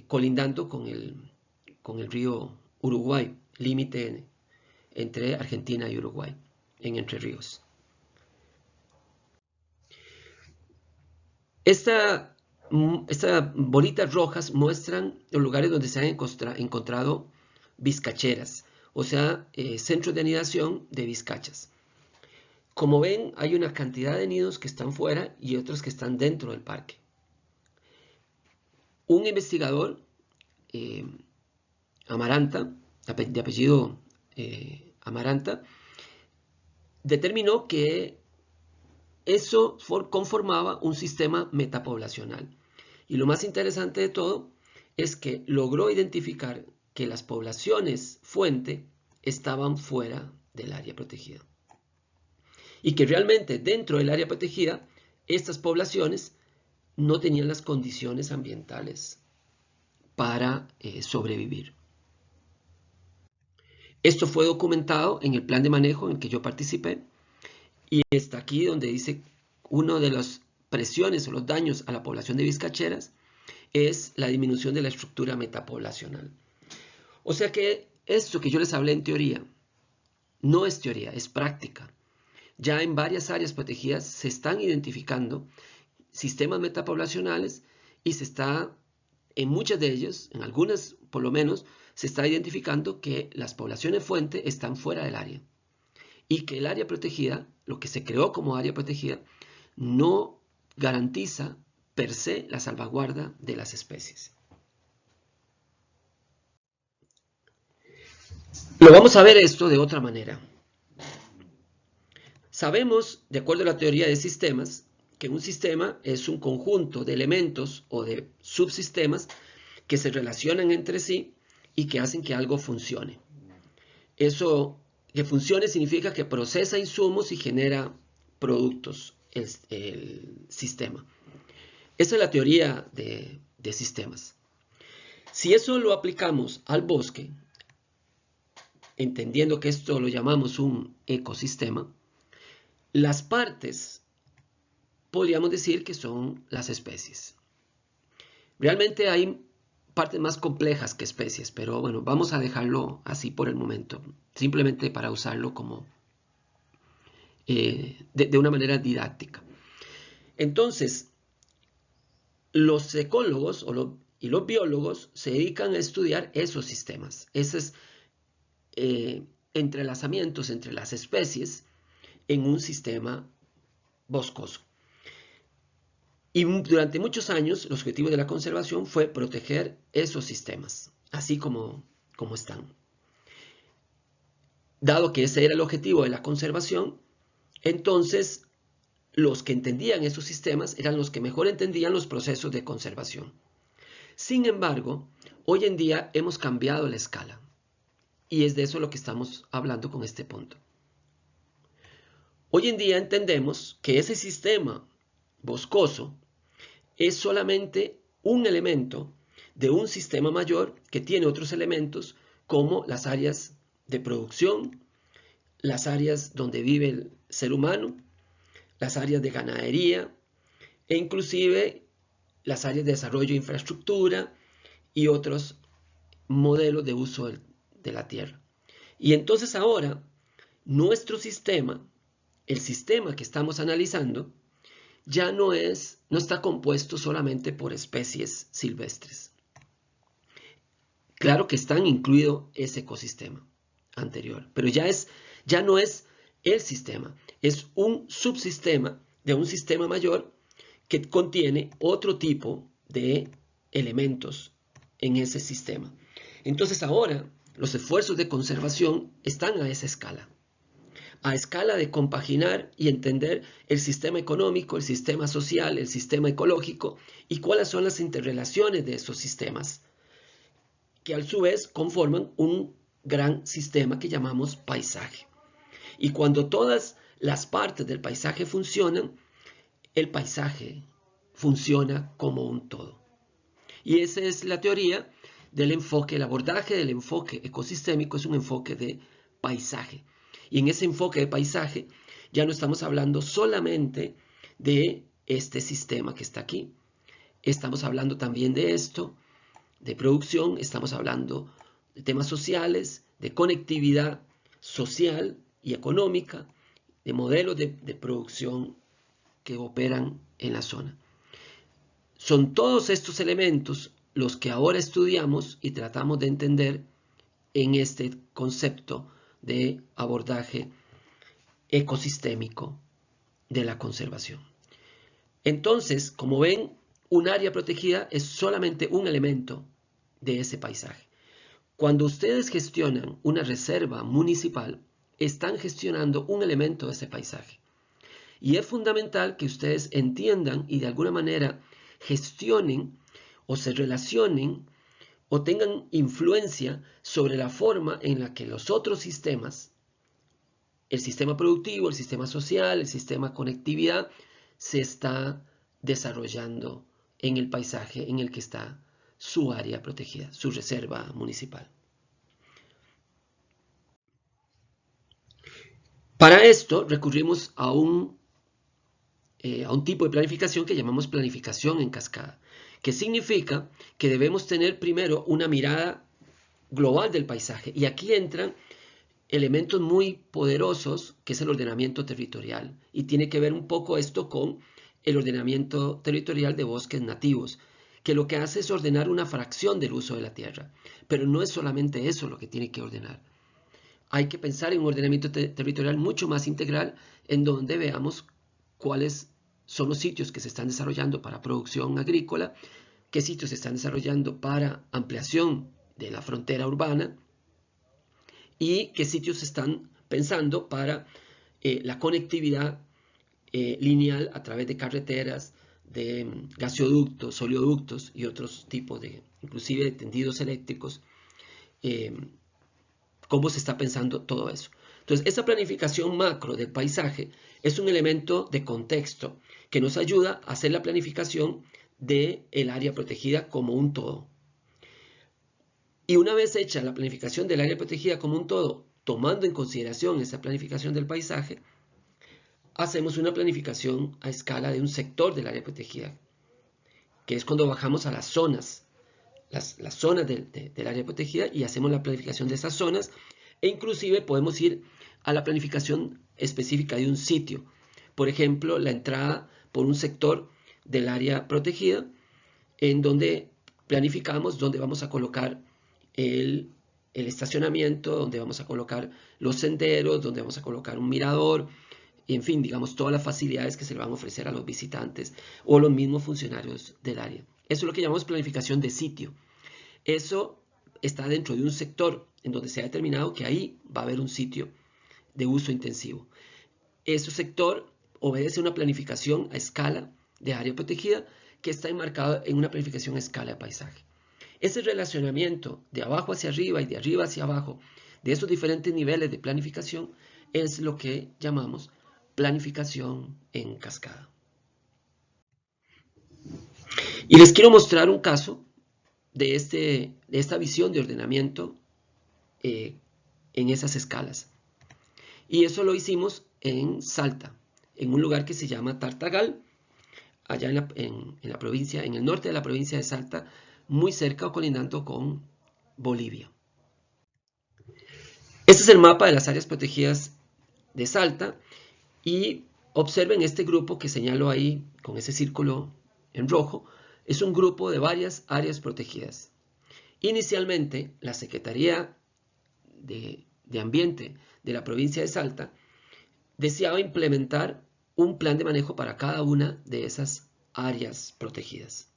colindando con el río Uruguay, límite entre Argentina y Uruguay, en Entre Ríos. Estas bolitas rojas muestran los lugares donde se han encontrado vizcacheras, o sea, centros de anidación de vizcachas. Como ven, hay una cantidad de nidos que están fuera y otros que están dentro del parque. Un investigador, Amaranta, de apellido Amaranta, determinó que eso conformaba un sistema metapoblacional. Y lo más interesante de todo es que logró identificar que las poblaciones fuente estaban fuera del área protegida. Y que realmente dentro del área protegida, estas poblaciones no tenían las condiciones ambientales para sobrevivir. Esto fue documentado en el plan de manejo en el que yo participé, y está aquí donde dice una de las presiones o los daños a la población de vizcacheras es la disminución de la estructura metapoblacional. O sea que esto que yo les hablé en teoría no es teoría, es práctica. Ya en varias áreas protegidas se están identificando sistemas metapoblacionales y en muchas de ellas, en algunas por lo menos, se está identificando que las poblaciones fuente están fuera del área y que el área protegida, lo que se creó como área protegida, no garantiza per se la salvaguarda de las especies. Lo vamos a ver esto de otra manera. Sabemos, de acuerdo a la teoría de sistemas, que un sistema es un conjunto de elementos o de subsistemas que se relacionan entre sí y que hacen que algo funcione. Eso, que funcione, significa que procesa insumos y genera productos, el sistema. Esa es la teoría de sistemas. Si eso lo aplicamos al bosque, entendiendo que esto lo llamamos un ecosistema, las partes podríamos decir que son las especies. Realmente hay partes más complejas que especies, pero bueno, vamos a dejarlo así por el momento, simplemente para usarlo como de una manera didáctica. Entonces, los ecólogos y los biólogos se dedican a estudiar esos sistemas, esos entrelazamientos entre las especies en un sistema boscoso. Y durante muchos años, el objetivo de la conservación fue proteger esos sistemas, así como están. Dado que ese era el objetivo de la conservación, entonces los que entendían esos sistemas eran los que mejor entendían los procesos de conservación. Sin embargo, hoy en día hemos cambiado la escala, y es de eso lo que estamos hablando con este punto. Hoy en día entendemos que ese sistema boscoso es solamente un elemento de un sistema mayor que tiene otros elementos como las áreas de producción, las áreas donde vive el ser humano, las áreas de ganadería e inclusive las áreas de desarrollo de infraestructura y otros modelos de uso de la tierra. Y entonces ahora nuestro sistema, el sistema que estamos analizando, ya no está compuesto solamente por especies silvestres. Claro que está incluido ese ecosistema anterior, pero ya no es el sistema, es un subsistema de un sistema mayor que contiene otro tipo de elementos en ese sistema. Entonces ahora los esfuerzos de conservación están a esa escala. A escala de compaginar y entender el sistema económico, el sistema social, el sistema ecológico y cuáles son las interrelaciones de esos sistemas, que a su vez conforman un gran sistema que llamamos paisaje. Y cuando todas las partes del paisaje funcionan, el paisaje funciona como un todo. Y esa es la teoría del enfoque, el abordaje del enfoque ecosistémico es un enfoque de paisaje. Y en ese enfoque de paisaje ya no estamos hablando solamente de este sistema que está aquí. Estamos hablando también de esto, de producción, estamos hablando de temas sociales, de conectividad social y económica, de modelos de producción que operan en la zona. Son todos estos elementos los que ahora estudiamos y tratamos de entender en este concepto de abordaje ecosistémico de la conservación. Entonces, como ven, un área protegida es solamente un elemento de ese paisaje. Cuando ustedes gestionan una reserva municipal, están gestionando un elemento de ese paisaje. Y es fundamental que ustedes entiendan y de alguna manera gestionen o se relacionen o tengan influencia sobre la forma en la que los otros sistemas, el sistema productivo, el sistema social, el sistema conectividad, se está desarrollando en el paisaje en el que está su área protegida, su reserva municipal. Para esto recurrimos a un tipo de planificación que llamamos planificación en cascada, que significa que debemos tener primero una mirada global del paisaje. Y aquí entran elementos muy poderosos, que es el ordenamiento territorial. Y tiene que ver un poco esto con el ordenamiento territorial de bosques nativos, que lo que hace es ordenar una fracción del uso de la tierra. Pero no es solamente eso lo que tiene que ordenar. Hay que pensar en un ordenamiento territorial mucho más integral, en donde veamos cuáles son los sitios que se están desarrollando para producción agrícola, qué sitios se están desarrollando para ampliación de la frontera urbana y qué sitios se están pensando para la conectividad lineal a través de carreteras, de gasoductos, oleoductos y otros tipos de, inclusive de tendidos eléctricos. ¿Cómo se está pensando todo eso? Entonces, esa planificación macro del paisaje es un elemento de contexto que nos ayuda a hacer la planificación del área protegida como un todo. Y una vez hecha la planificación del área protegida como un todo, tomando en consideración esa planificación del paisaje, hacemos una planificación a escala de un sector del área protegida, que es cuando bajamos a las zonas, las zonas del área protegida y hacemos la planificación de esas zonas, e inclusive podemos ir a la planificación específica de un sitio. Por ejemplo, la entrada por un sector del área protegida, en donde planificamos dónde vamos a colocar el estacionamiento, donde vamos a colocar los senderos, donde vamos a colocar un mirador, y en fin, digamos, todas las facilidades que se le van a ofrecer a los visitantes o los mismos funcionarios del área. Eso es lo que llamamos planificación de sitio. Eso está dentro de un sector en donde se ha determinado que ahí va a haber un sitio de uso intensivo. Ese sector obedece a una planificación a escala de área protegida que está enmarcado en una planificación a escala de paisaje. Ese relacionamiento de abajo hacia arriba y de arriba hacia abajo de esos diferentes niveles de planificación es lo que llamamos planificación en cascada. Y les quiero mostrar un caso de esta visión de ordenamiento en esas escalas. Y eso lo hicimos en Salta, en un lugar que se llama Tartagal, allá en la provincia, en el norte de la provincia de Salta, muy cerca o colindando con Bolivia. Este es el mapa de las áreas protegidas de Salta y observen este grupo que señalo ahí con ese círculo en rojo. Es un grupo de varias áreas protegidas. Inicialmente, la Secretaría de Ambiente de la provincia de Salta deseaba implementar un plan de manejo para cada una de esas áreas protegidas.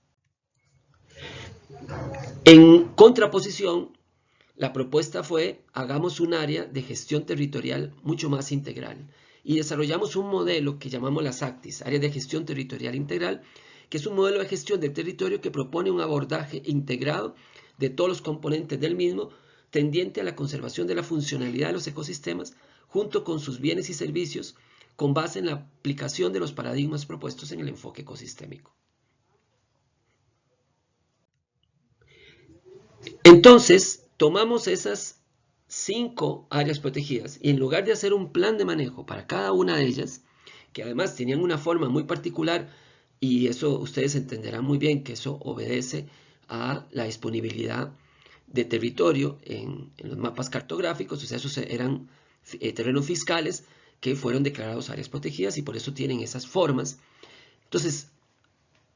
En contraposición, la propuesta fue: hagamos un área de gestión territorial mucho más integral y desarrollamos un modelo que llamamos las ACTIS, Áreas de Gestión Territorial Integral, que es un modelo de gestión del territorio que propone un abordaje integrado de todos los componentes del mismo, tendiente a la conservación de la funcionalidad de los ecosistemas, junto con sus bienes y servicios, con base en la aplicación de los paradigmas propuestos en el enfoque ecosistémico. Entonces, tomamos esas 5 áreas protegidas y en lugar de hacer un plan de manejo para cada una de ellas, que además tenían una forma muy particular, y eso ustedes entenderán muy bien que eso obedece a la disponibilidad de territorio en los mapas cartográficos, o sea, esos eran terrenos fiscales que fueron declarados áreas protegidas y por eso tienen esas formas. Entonces,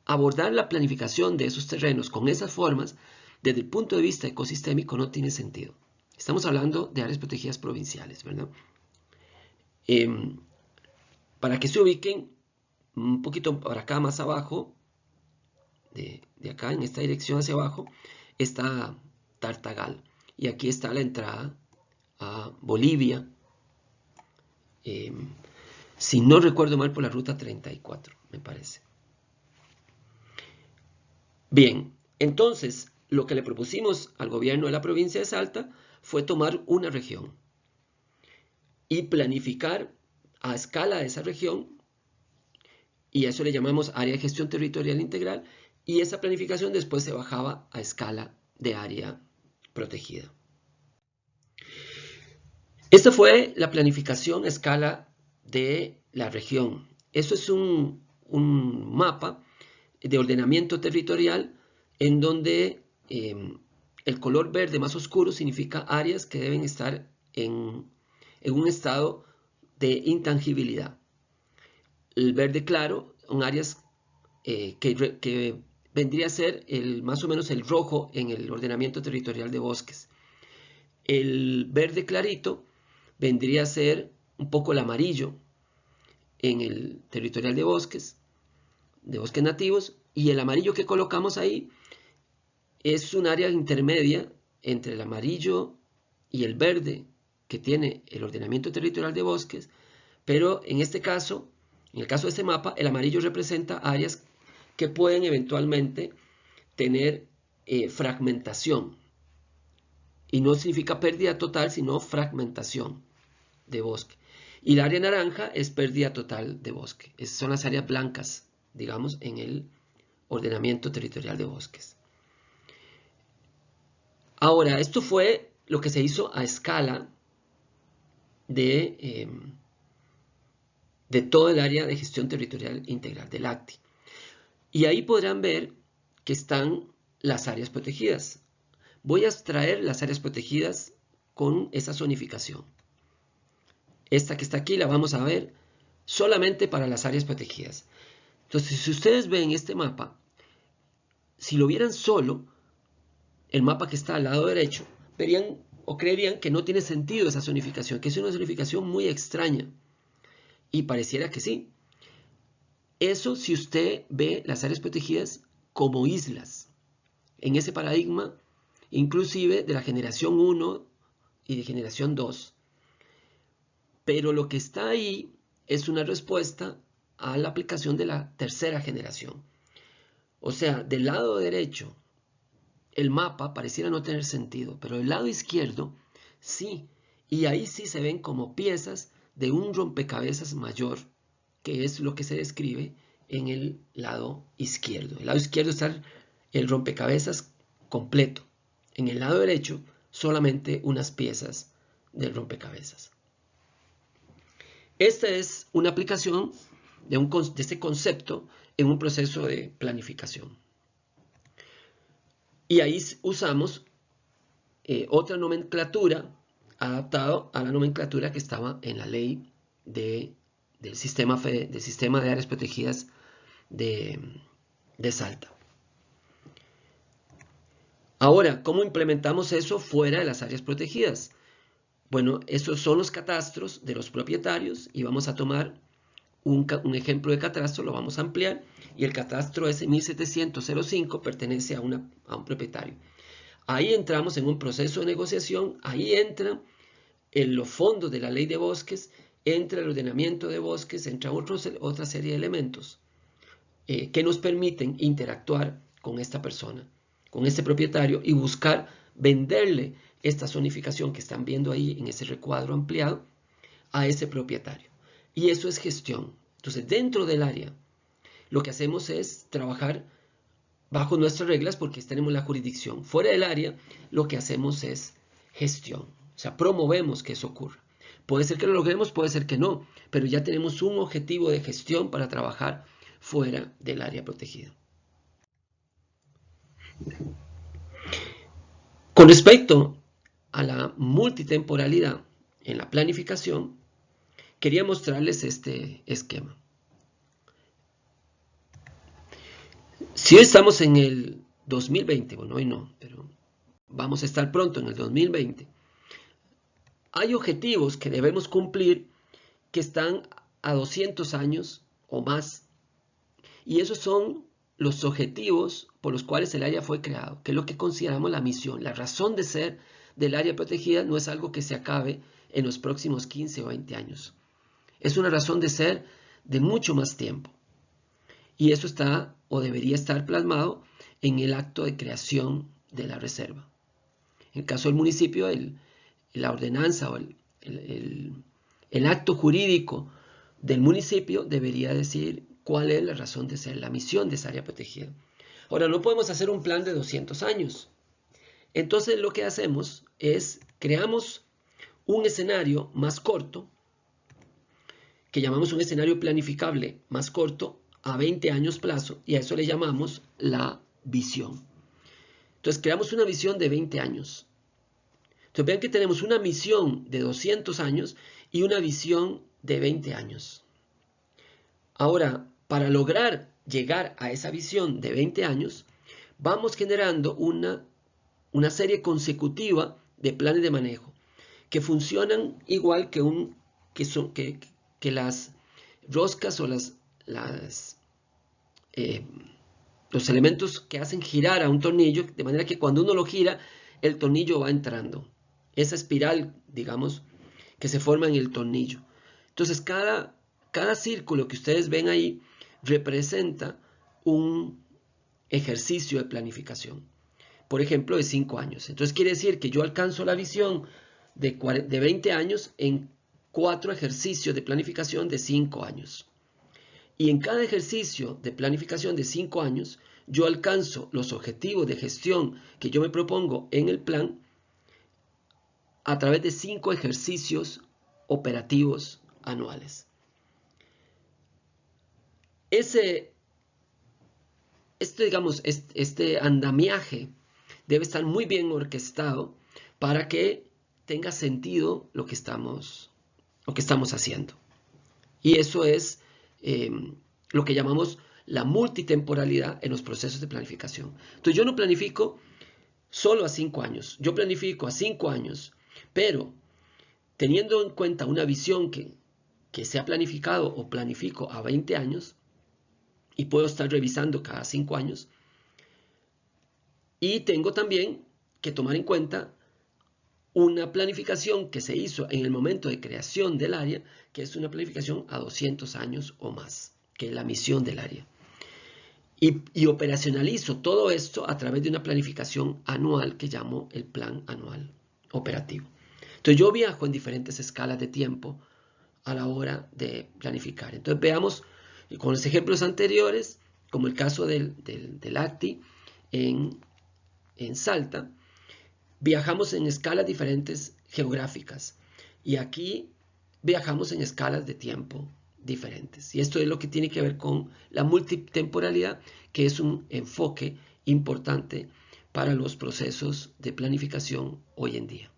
abordar la planificación de esos terrenos con esas formas, desde el punto de vista ecosistémico, no tiene sentido. Estamos hablando de áreas protegidas provinciales, ¿verdad? Para que se ubiquen un poquito para acá más abajo, de acá en esta dirección hacia abajo, está Tartagal. Y aquí está la entrada a Bolivia, si no recuerdo mal, por la ruta 34, me parece. Bien, entonces lo que le propusimos al gobierno de la provincia de Salta fue tomar una región y planificar a escala de esa región, y a eso le llamamos área de gestión territorial integral, y esa planificación después se bajaba a escala de área protegida. Esta fue la planificación a escala de la región. Eso es un mapa de ordenamiento territorial en donde el color verde más oscuro significa áreas que deben estar en un estado de intangibilidad. El verde claro son áreas que vendría a ser más o menos el rojo en el ordenamiento territorial de bosques. El verde clarito vendría a ser un poco el amarillo en el territorial de bosques, de bosques nativos, y el amarillo que colocamos ahí es un área intermedia entre el amarillo y el verde que tiene el ordenamiento territorial de bosques, pero en este caso, en el caso de este mapa, el amarillo representa áreas que pueden eventualmente tener fragmentación. Y no significa pérdida total, sino fragmentación de bosque. Y el área naranja es pérdida total de bosque. Esas son las áreas blancas, digamos, en el ordenamiento territorial de bosques. Ahora, esto fue lo que se hizo a escala de todo el área de gestión territorial integral del ACTI. Y ahí podrán ver que están las áreas protegidas. Voy a extraer las áreas protegidas con esa zonificación. Esta que está aquí la vamos a ver solamente para las áreas protegidas. Entonces, si ustedes ven este mapa, si lo vieran solo, el mapa que está al lado derecho, verían o creerían que no tiene sentido esa zonificación, que es una zonificación muy extraña. Y pareciera que sí. Eso si usted ve las áreas protegidas como islas. En ese paradigma, inclusive de la generación 1 y de generación 2. Pero lo que está ahí es una respuesta a la aplicación de la tercera generación. O sea, del lado derecho, el mapa pareciera no tener sentido, pero del lado izquierdo, sí. Y ahí sí se ven como piezas de un rompecabezas mayor, que es lo que se describe en el lado izquierdo. El lado izquierdo está el rompecabezas completo. En el lado derecho, solamente unas piezas del rompecabezas. Esta es una aplicación de este concepto en un proceso de planificación. Y ahí usamos otra nomenclatura adaptada a la nomenclatura que estaba en la ley del sistema de áreas protegidas de Salta. Ahora, ¿cómo implementamos eso fuera de las áreas protegidas? Bueno, esos son los catastros de los propietarios y vamos a tomar un ejemplo de catastro, lo vamos a ampliar y el catastro S1705 pertenece a un propietario. Ahí entramos en un proceso de negociación, ahí entra en los fondos de la ley de bosques, entra el ordenamiento de bosques, entra otra serie de elementos que nos permiten interactuar con esta persona, con este propietario y buscar venderle esta zonificación que están viendo ahí en ese recuadro ampliado a ese propietario. Y eso es gestión. Entonces, dentro del área, lo que hacemos es trabajar bajo nuestras reglas porque tenemos la jurisdicción. Fuera del área, lo que hacemos es gestión. O sea, promovemos que eso ocurra. Puede ser que lo logremos, puede ser que no, pero ya tenemos un objetivo de gestión para trabajar fuera del área protegida. Con respecto a la multitemporalidad en la planificación, quería mostrarles este esquema. Si hoy estamos en el 2020, bueno, hoy no, pero vamos a estar pronto en el 2020, hay objetivos que debemos cumplir que están a 200 años o más. Y esos son los objetivos por los cuales el área fue creado, que es lo que consideramos la misión. La razón de ser del área protegida no es algo que se acabe en los próximos 15 o 20 años. Es una razón de ser de mucho más tiempo. Y eso está o debería estar plasmado en el acto de creación de la reserva. En el caso del municipio, la ordenanza o el acto jurídico del municipio debería decir cuál es la razón de ser, la misión de esa área protegida. Ahora, no podemos hacer un plan de 200 años. Entonces, lo que hacemos es creamos un escenario más corto, que llamamos un escenario planificable más corto, a 20 años plazo, y a eso le llamamos la visión. Entonces, creamos una visión de 20 años. Entonces, vean que tenemos una misión de 200 años y una visión de 20 años. Ahora, para lograr llegar a esa visión de 20 años, vamos generando una serie consecutiva de planes de manejo que funcionan igual que las roscas o las los elementos que hacen girar a un tornillo, de manera que cuando uno lo gira, el tornillo va entrando. Esa espiral, digamos, que se forma en el tornillo. Entonces, cada círculo que ustedes ven ahí representa un ejercicio de planificación. Por ejemplo, de 5 años. Entonces, quiere decir que yo alcanzo la visión de 20 años en 4 ejercicios de planificación de 5 años. Y en cada ejercicio de planificación de 5 años, yo alcanzo los objetivos de gestión que yo me propongo en el plan a través de 5 ejercicios operativos anuales. Este andamiaje debe estar muy bien orquestado para que tenga sentido lo que estamos haciendo. Y eso es lo que llamamos la multitemporalidad en los procesos de planificación. Entonces yo no planifico solo a 5 años, yo planifico a 5 años, pero teniendo en cuenta una visión que se ha planificado o planifico a 20 años, y puedo estar revisando cada 5 años, y tengo también que tomar en cuenta una planificación que se hizo en el momento de creación del área, que es una planificación a 200 años o más, que es la misión del área. Y operacionalizo todo esto a través de una planificación anual que llamo el plan anual operativo. Entonces yo viajo en diferentes escalas de tiempo a la hora de planificar. Entonces veamos con los ejemplos anteriores, como el caso del ACTI en Salta, viajamos en escalas diferentes geográficas y aquí viajamos en escalas de tiempo diferentes. Y esto es lo que tiene que ver con la multitemporalidad, que es un enfoque importante para los procesos de planificación hoy en día.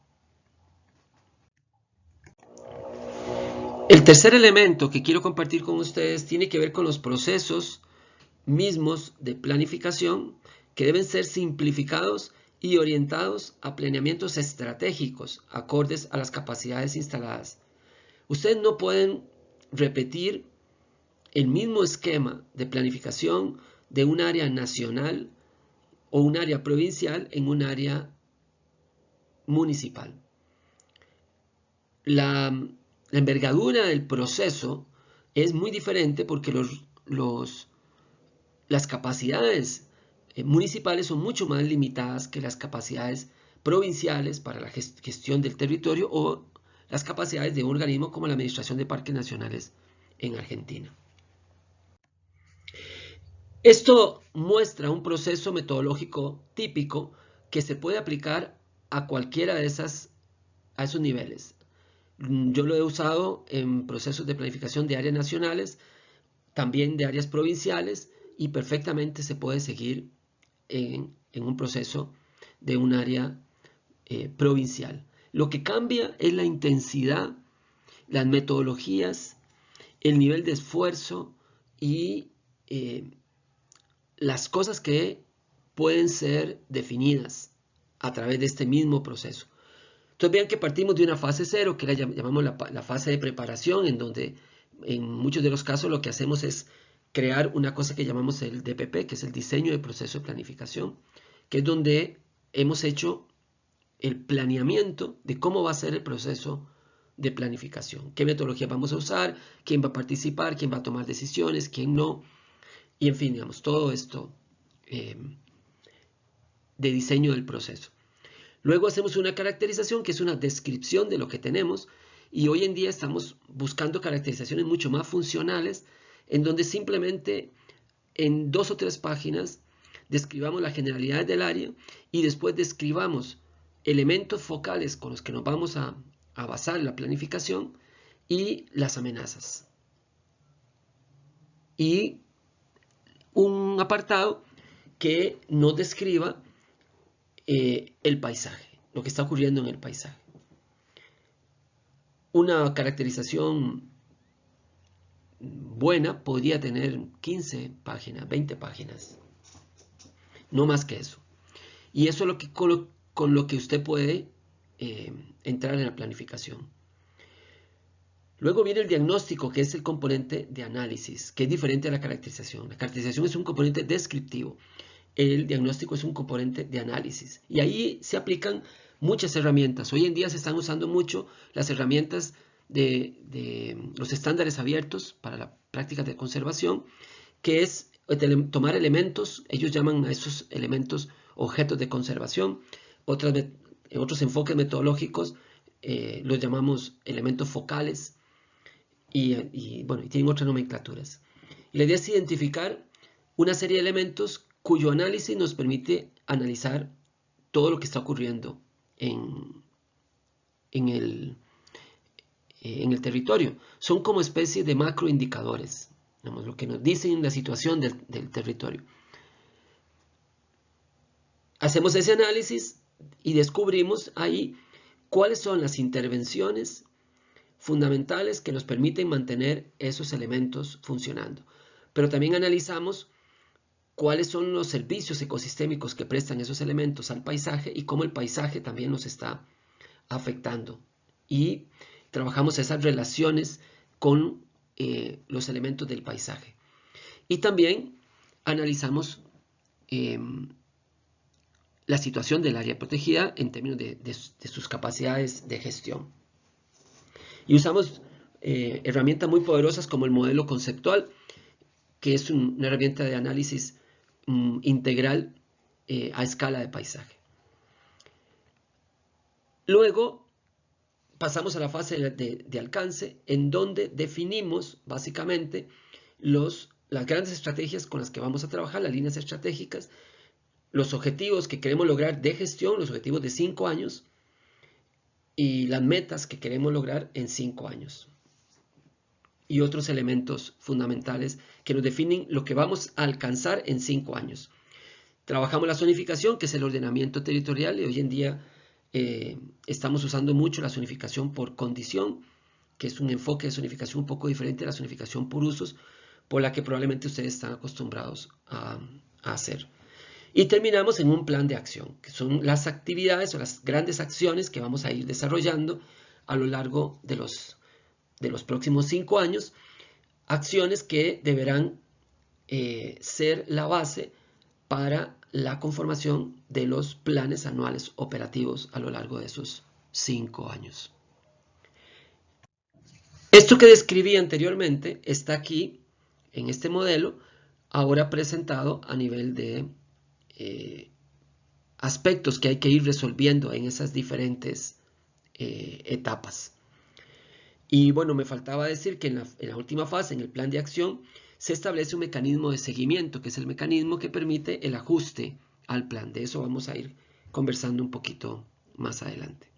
El tercer elemento que quiero compartir con ustedes tiene que ver con los procesos mismos de planificación que deben ser simplificados y orientados a planeamientos estratégicos acordes a las capacidades instaladas. Ustedes no pueden repetir el mismo esquema de planificación de un área nacional o un área provincial en un área municipal. La envergadura del proceso es muy diferente porque las capacidades municipales son mucho más limitadas que las capacidades provinciales para la gestión del territorio o las capacidades de un organismo como la Administración de Parques Nacionales en Argentina. Esto muestra un proceso metodológico típico que se puede aplicar a cualquiera de esos niveles. Yo lo he usado en procesos de planificación de áreas nacionales, también de áreas provinciales, y perfectamente se puede seguir en un proceso de un área provincial. Lo que cambia es la intensidad, las metodologías, el nivel de esfuerzo y las cosas que pueden ser definidas a través de este mismo proceso. Entonces vean que partimos de una fase 0, que la llamamos la fase de preparación, en donde en muchos de los casos lo que hacemos es crear una cosa que llamamos el DPP, que es el diseño de proceso de planificación, que es donde hemos hecho el planeamiento de cómo va a ser el proceso de planificación, qué metodología vamos a usar, quién va a participar, quién va a tomar decisiones, quién no, y en fin, digamos, todo esto de diseño del proceso. Luego hacemos una caracterización que es una descripción de lo que tenemos, y hoy en día estamos buscando caracterizaciones mucho más funcionales en donde simplemente en 2 o 3 páginas describamos las generalidades del área y después describamos elementos focales con los que nos vamos a basar la planificación y las amenazas. Y un apartado que nos describa el paisaje, lo que está ocurriendo en el paisaje. Una caracterización buena podría tener 15 páginas, 20 páginas, no más que eso. Y eso es lo que, con lo que usted puede entrar en la planificación. Luego viene el diagnóstico, que es el componente de análisis, que es diferente a la caracterización. La caracterización es un componente descriptivo. El diagnóstico es un componente de análisis. Y ahí se aplican muchas herramientas. Hoy en día se están usando mucho las herramientas de los estándares abiertos para la práctica de conservación, que es tomar elementos, ellos llaman a esos elementos objetos de conservación. Otros enfoques metodológicos los llamamos elementos focales y tienen otras nomenclaturas. Y la idea es identificar una serie de elementos cuyo análisis nos permite analizar todo lo que está ocurriendo en el territorio. Son como especies de macroindicadores, digamos, lo que nos dicen la situación del territorio. Hacemos ese análisis y descubrimos ahí cuáles son las intervenciones fundamentales que nos permiten mantener esos elementos funcionando. Pero también analizamos cuáles son los servicios ecosistémicos que prestan esos elementos al paisaje y cómo el paisaje también los está afectando. Y trabajamos esas relaciones con los elementos del paisaje. Y también analizamos la situación del área protegida en términos de sus capacidades de gestión. Y usamos herramientas muy poderosas como el modelo conceptual, que es una herramienta de análisis integral a escala de paisaje. Luego pasamos a la fase de alcance, en donde definimos básicamente las grandes estrategias con las que vamos a trabajar, las líneas estratégicas, los objetivos que queremos lograr de gestión, los objetivos de 5 años y las metas que queremos lograr en 5 años. Y otros elementos fundamentales que nos definen lo que vamos a alcanzar en 5 años. Trabajamos la zonificación, que es el ordenamiento territorial, y hoy en día estamos usando mucho la zonificación por condición, que es un enfoque de zonificación un poco diferente a la zonificación por usos, por la que probablemente ustedes están acostumbrados a hacer. Y terminamos en un plan de acción, que son las actividades o las grandes acciones que vamos a ir desarrollando a lo largo de los próximos 5 años, acciones que deberán ser la base para la conformación de los planes anuales operativos a lo largo de esos 5 años. Esto que describí anteriormente está aquí en este modelo, ahora presentado a nivel de aspectos que hay que ir resolviendo en esas diferentes etapas. Y bueno, me faltaba decir que en la última fase, en el plan de acción, se establece un mecanismo de seguimiento, que es el mecanismo que permite el ajuste al plan. De eso vamos a ir conversando un poquito más adelante.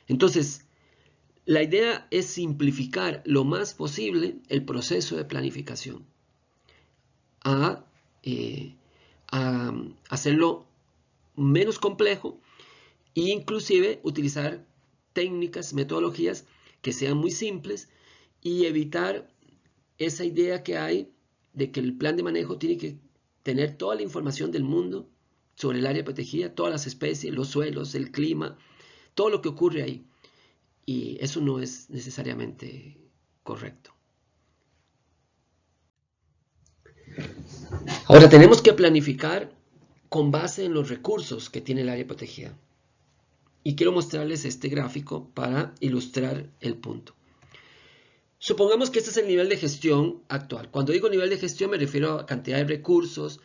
Entonces, la idea es simplificar lo más posible el proceso de planificación, a hacerlo menos complejo e inclusive utilizar técnicas, metodologías que sean muy simples y evitar esa idea que hay de que el plan de manejo tiene que tener toda la información del mundo sobre el área protegida, todas las especies, los suelos, el clima, todo lo que ocurre ahí. Y eso no es necesariamente correcto. Ahora tenemos que planificar con base en los recursos que tiene el área protegida. Y quiero mostrarles este gráfico para ilustrar el punto. Supongamos que este es el nivel de gestión actual. Cuando digo nivel de gestión me refiero a cantidad de recursos,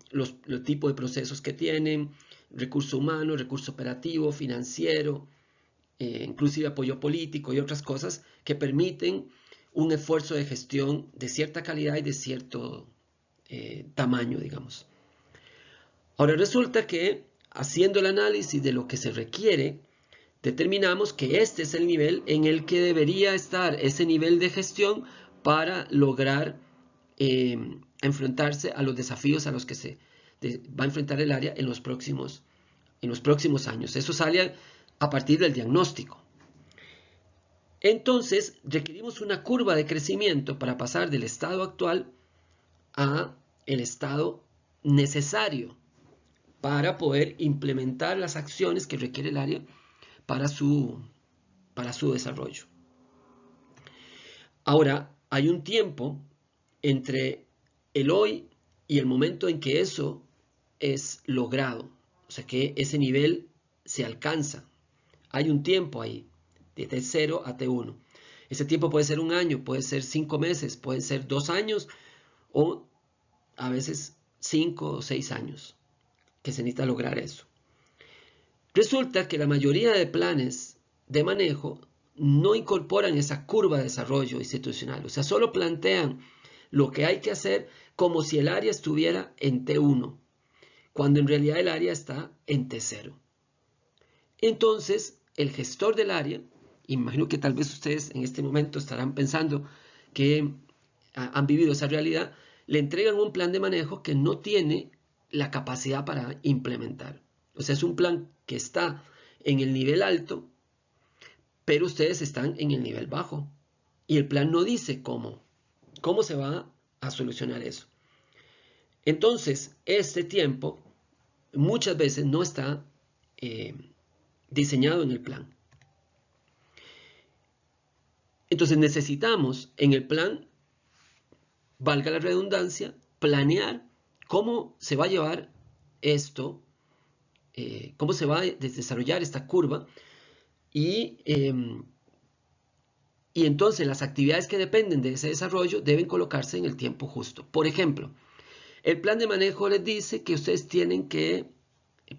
los tipos de procesos que tienen, recurso humano, recurso operativo, financiero, inclusive apoyo político y otras cosas que permiten un esfuerzo de gestión de cierta calidad y de cierto tamaño, digamos. Ahora resulta que haciendo el análisis de lo que se requiere, determinamos que este es el nivel en el que debería estar ese nivel de gestión para lograr enfrentarse a los desafíos a los que se va a enfrentar el área en los próximos años. Eso sale a partir del diagnóstico. Entonces, requerimos una curva de crecimiento para pasar del estado actual a el estado necesario para poder implementar las acciones que requiere el área para su para su desarrollo. Ahora, hay un tiempo entre el hoy y el momento en que eso es logrado, o sea que ese nivel se alcanza. Hay un tiempo ahí, de T0 a T1. Ese tiempo puede ser un año, puede ser 5 meses, puede ser 2 años o a veces 5 o 6 años que se necesita lograr eso. Resulta que la mayoría de planes de manejo no incorporan esa curva de desarrollo institucional, o sea, solo plantean lo que hay que hacer como si el área estuviera en T1, cuando en realidad el área está en T0. Entonces, el gestor del área, imagino que tal vez ustedes en este momento estarán pensando que han vivido esa realidad, le entregan un plan de manejo que no tiene la capacidad para implementar. O sea, es un plan que está en el nivel alto, pero ustedes están en el nivel bajo. Y el plan no dice cómo se va a solucionar eso. Entonces, este tiempo muchas veces no está diseñado en el plan. Entonces necesitamos en el plan, valga la redundancia, planear cómo se va a llevar esto, cómo se va a desarrollar esta curva y entonces las actividades que dependen de ese desarrollo deben colocarse en el tiempo justo. Por ejemplo, el plan de manejo les dice que ustedes tienen que,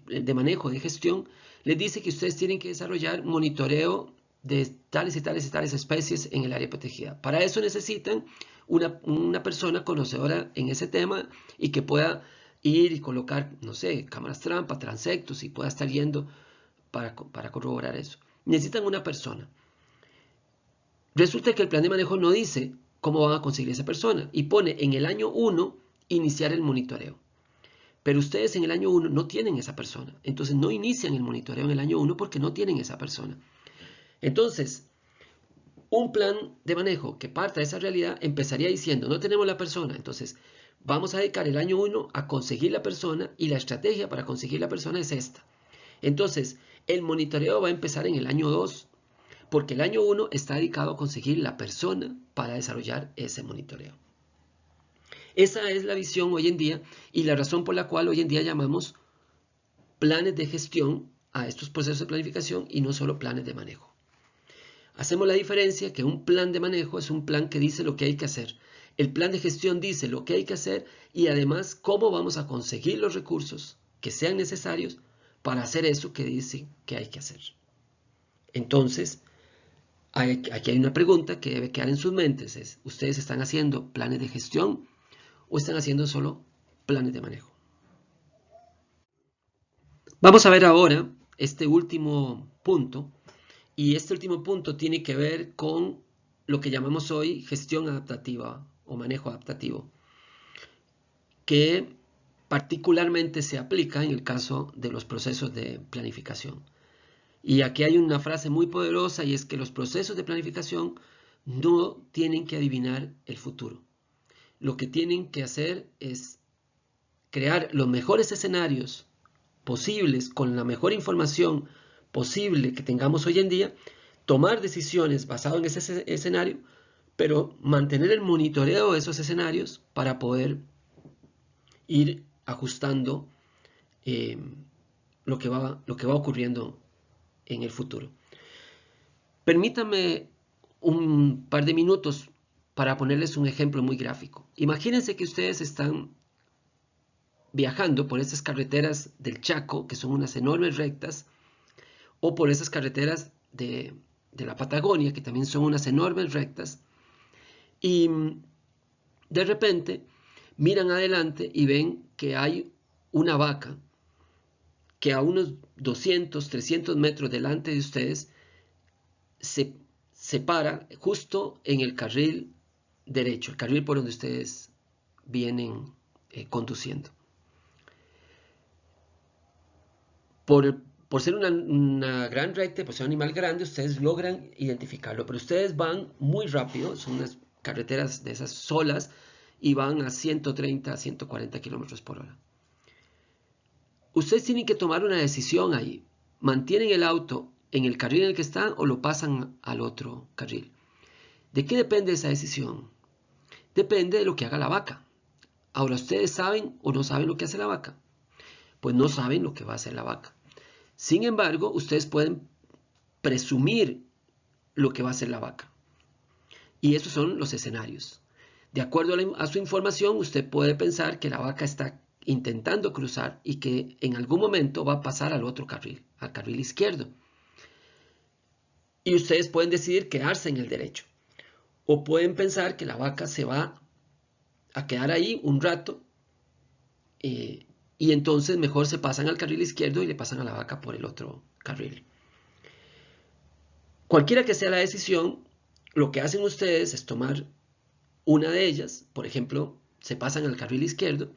de manejo de gestión, les dice que ustedes tienen que desarrollar monitoreo de tales y tales y tales especies en el área protegida. Para eso necesitan una persona conocedora en ese tema y que pueda ir y colocar, no sé, cámaras trampa, transectos y pueda estar yendo para corroborar eso. Necesitan una persona. Resulta que el plan de manejo no dice cómo van a conseguir esa persona y pone en el año 1 iniciar el monitoreo. Pero ustedes en el año 1 no tienen esa persona. Entonces no inician el monitoreo en el año 1 porque no tienen esa persona. Entonces, un plan de manejo que parta de esa realidad empezaría diciendo, no tenemos la persona. Entonces, vamos a dedicar el año 1 a conseguir la persona y la estrategia para conseguir la persona es esta. Entonces, el monitoreo va a empezar en el año 2 porque el año 1 está dedicado a conseguir la persona para desarrollar ese monitoreo. Esa es la visión hoy en día y la razón por la cual hoy en día llamamos planes de gestión a estos procesos de planificación y no solo planes de manejo. Hacemos la diferencia que un plan de manejo es un plan que dice lo que hay que hacer. El plan de gestión dice lo que hay que hacer y además cómo vamos a conseguir los recursos que sean necesarios para hacer eso que dice que hay que hacer. Entonces, aquí hay una pregunta que debe quedar en sus mentes. Es, ¿ustedes están haciendo planes de gestión o están haciendo solo planes de manejo? Vamos a ver ahora este último punto. Y este último punto tiene que ver con lo que llamamos hoy gestión adaptativa o manejo adaptativo, que particularmente se aplica en el caso de los procesos de planificación. Y aquí hay una frase muy poderosa y es que los procesos de planificación no tienen que adivinar el futuro. Lo que tienen que hacer es crear los mejores escenarios posibles con la mejor información posible que tengamos hoy en día, tomar decisiones basadas en ese escenario, pero mantener el monitoreo de esos escenarios para poder ir ajustando lo que va ocurriendo en el futuro. Permítanme un par de minutos para ponerles un ejemplo muy gráfico. Imagínense que ustedes están viajando por esas carreteras del Chaco, que son unas enormes rectas, o por esas carreteras de la Patagonia, que también son unas enormes rectas, y de repente miran adelante y ven que hay una vaca que a unos 200, 300 metros delante de ustedes se para justo en el carril derecho, el carril por donde ustedes vienen conduciendo. Por ser una gran recta, por ser un animal grande, ustedes logran identificarlo, pero ustedes van muy rápido, son unas carreteras de esas solas, y van a 130, a 140 kilómetros por hora. Ustedes tienen que tomar una decisión ahí. ¿Mantienen el auto en el carril en el que están o lo pasan al otro carril. ¿De qué depende esa decisión? Depende de lo que haga la vaca. Ahora, ¿ustedes saben o no saben lo que hace la vaca? Pues no saben lo que va a hacer la vaca. Sin embargo, ustedes pueden presumir lo que va a hacer la vaca. Y esos son los escenarios. De acuerdo a su información, usted puede pensar que la vaca está intentando cruzar y que en algún momento va a pasar al otro carril, al carril izquierdo. Y ustedes pueden decidir quedarse en el derecho. O pueden pensar que la vaca se va a quedar ahí un rato y entonces mejor se pasan al carril izquierdo y le pasan a la vaca por el otro carril. Cualquiera que sea la decisión, lo que hacen ustedes es tomar una de ellas, por ejemplo, se pasan al carril izquierdo,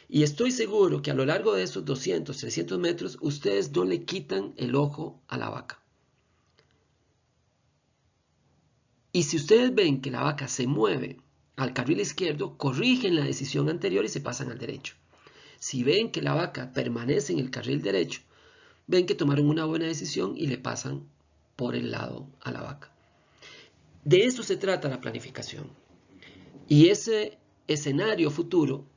y estoy seguro que a lo largo de esos 200, 300 metros, ustedes no le quitan el ojo a la vaca. Y si ustedes ven que la vaca se mueve al carril izquierdo, corrigen la decisión anterior y se pasan al derecho. Si ven que la vaca permanece en el carril derecho, ven que tomaron una buena decisión y le pasan por el lado a la vaca. De eso se trata la planificación. Y ese escenario futuro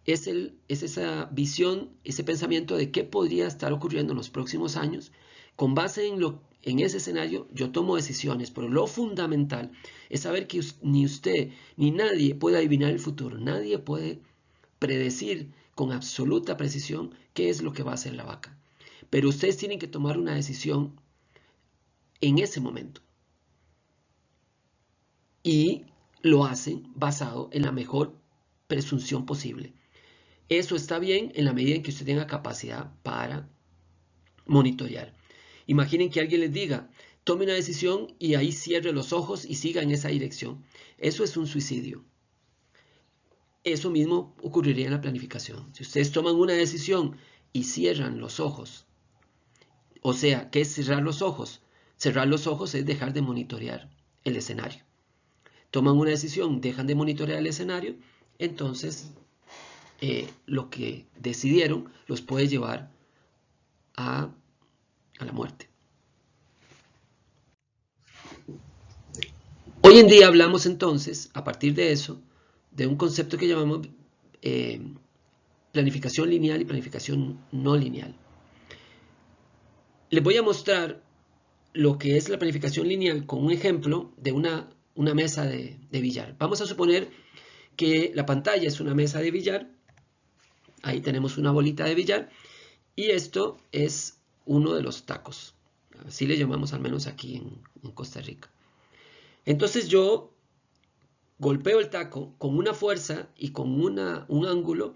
es esa visión, ese pensamiento de qué podría estar ocurriendo en los próximos años. Con base en ese escenario, yo tomo decisiones, pero lo fundamental es saber que ni usted ni nadie puede adivinar el futuro. Nadie puede predecir con absoluta precisión qué es lo que va a hacer la vaca. Pero ustedes tienen que tomar una decisión en ese momento. Y lo hacen basado en la mejor presunción posible. Eso está bien en la medida en que usted tenga capacidad para monitorear. Imaginen que alguien les diga, tome una decisión y ahí cierre los ojos y siga en esa dirección. Eso es un suicidio. Eso mismo ocurriría en la planificación. Si ustedes toman una decisión y cierran los ojos, o sea, ¿qué es cerrar los ojos? Cerrar los ojos es dejar de monitorear el escenario. Toman una decisión, dejan de monitorear el escenario, entonces lo que decidieron los puede llevar a la muerte. Hoy en día hablamos entonces, a partir de eso, de un concepto que llamamos planificación lineal y planificación no lineal. Les voy a mostrar lo que es la planificación lineal con un ejemplo de una mesa de billar. Vamos a suponer que la pantalla es una mesa de billar. Ahí tenemos una bolita de billar y esto es uno de los tacos. Así le llamamos al menos aquí en Costa Rica. Entonces yo golpeo el taco con una fuerza y con un ángulo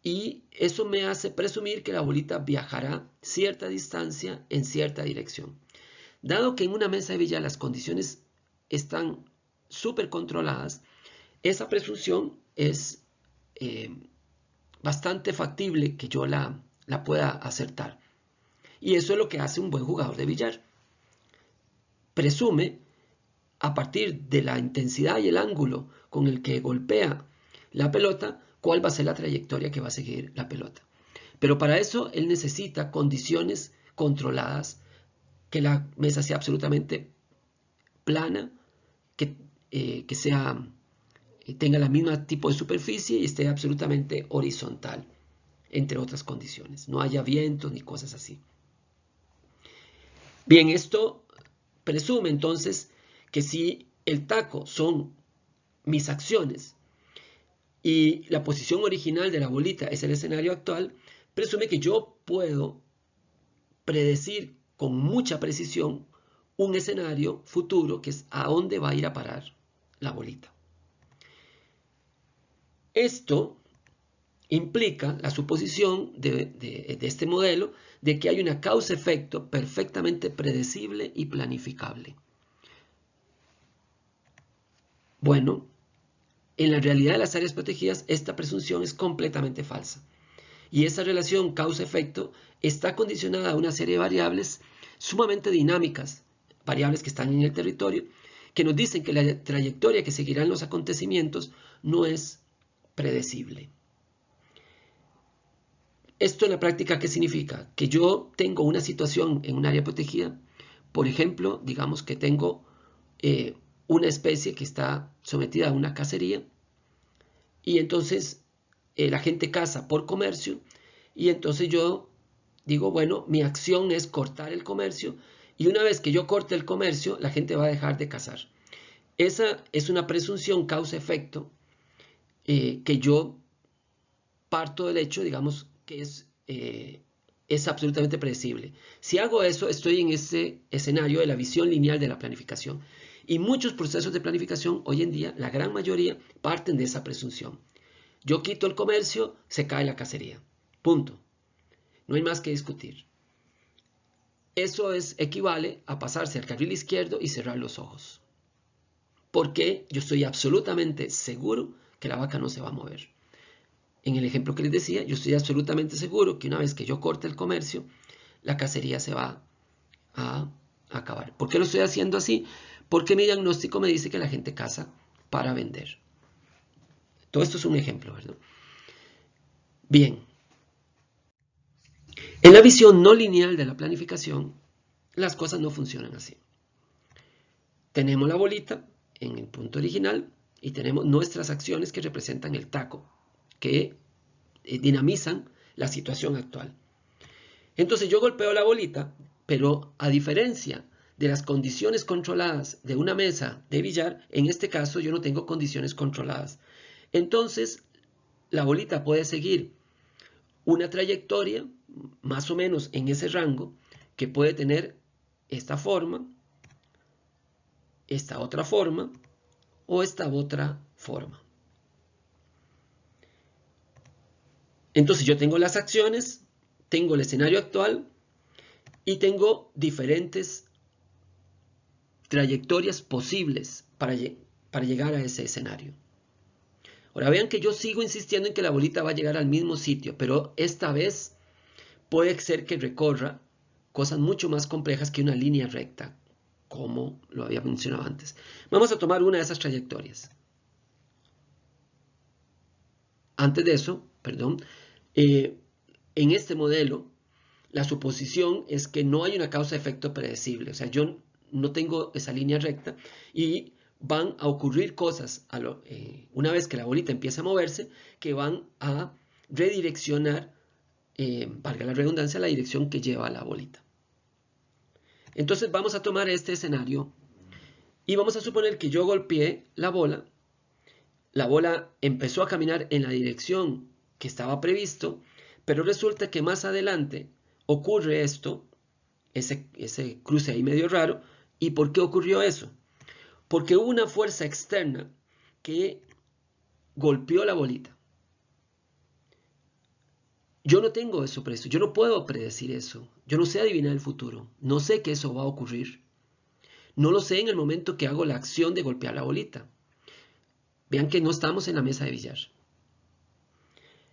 y eso me hace presumir que la bolita viajará cierta distancia en cierta dirección. Dado que en una mesa de billar las condiciones están súper controladas, esa presunción es bastante factible que yo la pueda acertar. Y eso es lo que hace un buen jugador de billar. Presume, a partir de la intensidad y el ángulo con el que golpea la pelota, cuál va a ser la trayectoria que va a seguir la pelota. Pero para eso él necesita condiciones controladas, que la mesa sea absolutamente plana, que tenga el mismo tipo de superficie y esté absolutamente horizontal, entre otras condiciones. No haya viento ni cosas así. Bien, esto presume entonces que si el taco son mis acciones y la posición original de la bolita es el escenario actual, presume que yo puedo predecir con mucha precisión un escenario futuro que es a dónde va a ir a parar la bolita. Esto implica la suposición de este modelo de que hay una causa-efecto perfectamente predecible y planificable. Bueno, en la realidad de las áreas protegidas esta presunción es completamente falsa. Y esa relación causa-efecto está condicionada a una serie de variables sumamente dinámicas, variables que están en el territorio, que nos dicen que la trayectoria que seguirán los acontecimientos no es predecible. ¿Esto en la práctica qué significa? Que yo tengo una situación en un área protegida, Por ejemplo, digamos que tengo una especie que está sometida a una cacería y entonces la gente caza por comercio y entonces yo digo, bueno, mi acción es cortar el comercio y una vez que yo corte el comercio, la gente va a dejar de cazar. Esa es una presunción causa-efecto que yo parto del hecho, digamos, que es absolutamente predecible. Si hago eso, estoy en ese escenario de la visión lineal de la planificación. Y muchos procesos de planificación hoy en día, la gran mayoría, parten de esa presunción. Yo quito el comercio, se cae la cacería. Punto. No hay más que discutir. Eso equivale a pasarse al carril izquierdo y cerrar los ojos. Porque yo estoy absolutamente seguro que la vaca no se va a mover. En el ejemplo que les decía, yo estoy absolutamente seguro que una vez que yo corte el comercio, la cacería se va a acabar. ¿Por qué lo estoy haciendo así? Porque mi diagnóstico me dice que la gente caza para vender. Todo esto es un ejemplo, ¿verdad? Bien. En la visión no lineal de la planificación, las cosas no funcionan así. Tenemos la bolita en el punto original y tenemos nuestras acciones que representan el taco, que dinamizan la situación actual. Entonces yo golpeo la bolita, pero a diferencia de las condiciones controladas de una mesa de billar, en este caso yo no tengo condiciones controladas. Entonces la bolita puede seguir una trayectoria más o menos en ese rango que puede tener esta forma, esta otra forma o esta otra forma. Entonces yo tengo las acciones, tengo el escenario actual y tengo diferentes trayectorias posibles para llegar a ese escenario. Ahora vean que yo sigo insistiendo en que la bolita va a llegar al mismo sitio, pero esta vez puede ser que recorra cosas mucho más complejas que una línea recta, como lo había mencionado antes. Vamos a tomar una de esas trayectorias. Antes de eso, perdón, en este modelo, la suposición es que no hay una causa-efecto predecible. O sea, yo no tengo esa línea recta y van a ocurrir cosas una vez que la bolita empieza a moverse que van a redireccionar, valga la redundancia, la dirección que lleva la bolita. Entonces vamos a tomar este escenario y vamos a suponer que yo golpeé la bola empezó a caminar en la dirección que estaba previsto, pero resulta que más adelante ocurre esto, ese cruce ahí medio raro. ¿Y por qué ocurrió eso? Porque hubo una fuerza externa que golpeó la bolita. Yo no tengo eso previsto, yo no puedo predecir eso, yo no sé adivinar el futuro, no sé que eso va a ocurrir. No lo sé en el momento que hago la acción de golpear la bolita. Vean que no estamos en la mesa de billar.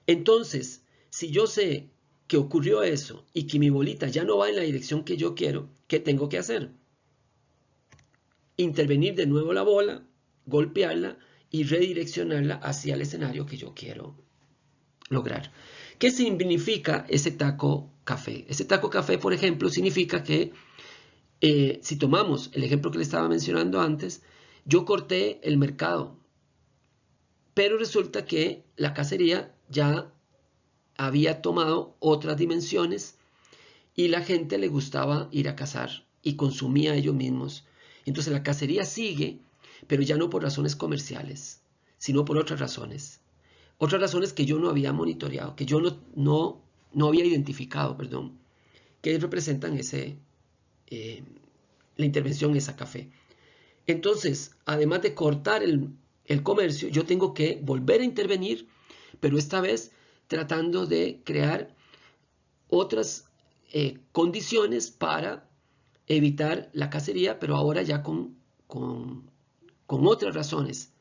Entonces, si yo sé que ocurrió eso y que mi bolita ya no va en la dirección que yo quiero, ¿qué tengo que hacer? Intervenir de nuevo la bola, golpearla y redireccionarla hacia el escenario que yo quiero lograr. ¿Qué significa ese taco café? Ese taco café, por ejemplo, significa que si tomamos el ejemplo que le estaba mencionando antes, yo corté el mercado, pero resulta que la cacería ya había tomado otras dimensiones y la gente le gustaba ir a cazar y consumía ellos mismos. Entonces la cacería sigue, pero ya no por razones comerciales, sino por otras razones. Otras razones que yo no había monitoreado, que yo no había identificado, perdón, que representan la intervención en esa café. Entonces, además de cortar el comercio, yo tengo que volver a intervenir, pero esta vez tratando de crear otras condiciones para evitar la cacería, pero ahora ya con otras razones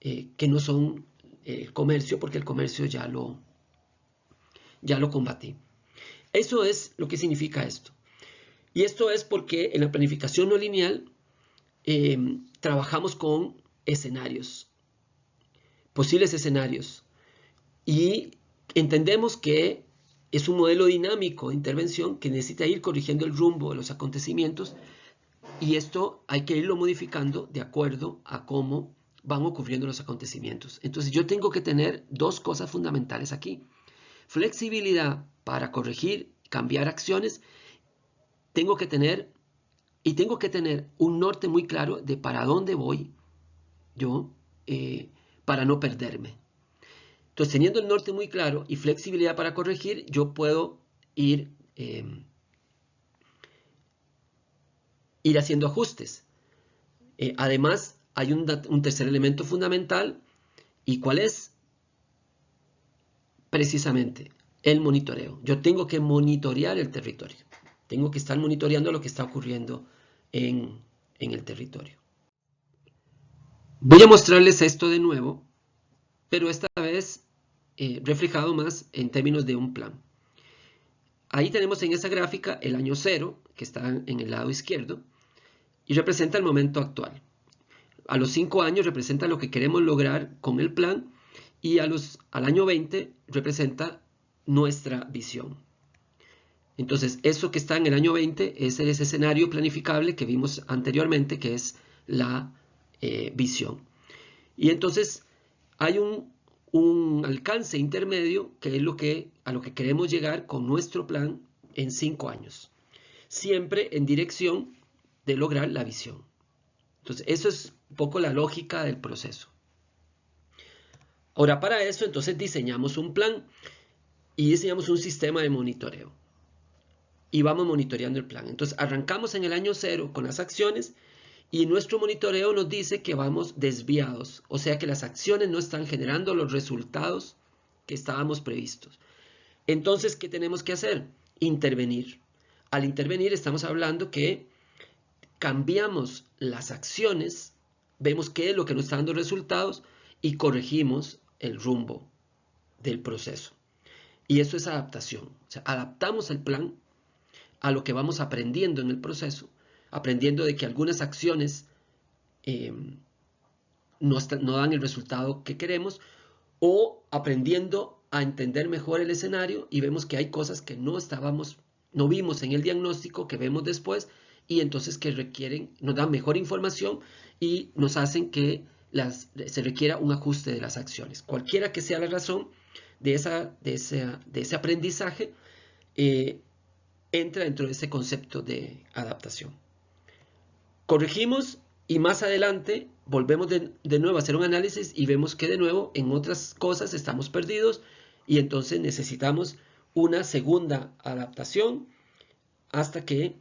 que no son el comercio, porque el comercio ya lo combatí. Eso es lo que significa esto. Y esto es porque en la planificación no lineal trabajamos con escenarios, posibles escenarios, y entendemos que es un modelo dinámico de intervención que necesita ir corrigiendo el rumbo de los acontecimientos Y esto hay que irlo modificando de acuerdo a cómo van ocurriendo los acontecimientos. Entonces yo tengo que tener dos cosas fundamentales aquí. Flexibilidad para corregir, cambiar acciones. Tengo que tener un norte muy claro de para dónde voy yo para no perderme. Entonces, teniendo el norte muy claro y flexibilidad para corregir, yo puedo ir haciendo ajustes. Además, hay un tercer elemento fundamental. ¿Y cuál es? Precisamente el monitoreo. Yo tengo que monitorear el territorio. Tengo que estar monitoreando lo que está ocurriendo en el territorio. Voy a mostrarles esto de nuevo, pero esta vez reflejado más en términos de un plan. Ahí tenemos en esa gráfica el año 0, que está en el lado izquierdo, y representa el momento actual. A los 5 años representa lo que queremos lograr con el plan, y al año 20 representa nuestra visión. Entonces, eso que está en el año 20 es ese escenario planificable que vimos anteriormente, que es la visión. Y entonces hay un alcance intermedio que es a lo que queremos llegar con nuestro plan en 5 años. Siempre en dirección de lograr la visión. Entonces, eso es un poco la lógica del proceso. Ahora, para eso, entonces diseñamos un plan y diseñamos un sistema de monitoreo. Y vamos monitoreando el plan. Entonces, arrancamos en el año 0 con las acciones y nuestro monitoreo nos dice que vamos desviados, o sea que las acciones no están generando los resultados que estábamos previstos. Entonces, ¿qué tenemos que hacer? Intervenir. Al intervenir estamos hablando que cambiamos las acciones, vemos qué es lo que nos está dando resultados y corregimos el rumbo del proceso. Y eso es adaptación. O sea, adaptamos el plan a lo que vamos aprendiendo en el proceso, aprendiendo de que algunas acciones no dan el resultado que queremos, o aprendiendo a entender mejor el escenario y vemos que hay cosas que no vimos en el diagnóstico, que vemos después, y entonces que nos dan mejor información y nos hacen que se requiera un ajuste de las acciones. Cualquiera que sea la razón de ese aprendizaje, entra dentro de ese concepto de adaptación. Corregimos y más adelante volvemos de nuevo a hacer un análisis y vemos que de nuevo en otras cosas estamos perdidos y entonces necesitamos una segunda adaptación hasta que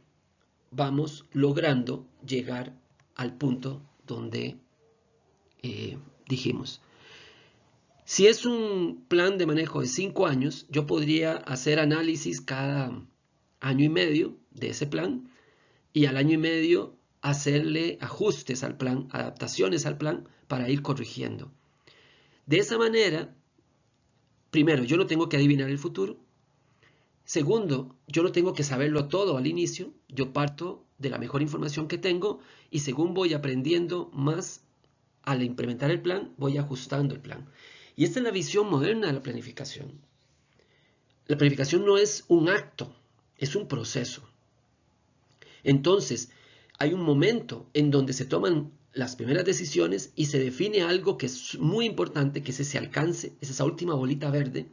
vamos logrando llegar al punto donde dijimos. Si es un plan de manejo de 5 años, yo podría hacer análisis cada año y medio de ese plan y al año y medio hacerle ajustes al plan, adaptaciones al plan para ir corrigiendo. De esa manera, primero, yo no tengo que adivinar el futuro. Segundo, yo no tengo que saberlo todo al inicio. Yo parto de la mejor información que tengo y según voy aprendiendo más al implementar el plan, voy ajustando el plan. Y esta es la visión moderna de la planificación. La planificación no es un acto, es un proceso. Entonces, hay un momento en donde se toman las primeras decisiones y se define algo que es muy importante, que es ese alcance, es esa última bolita verde,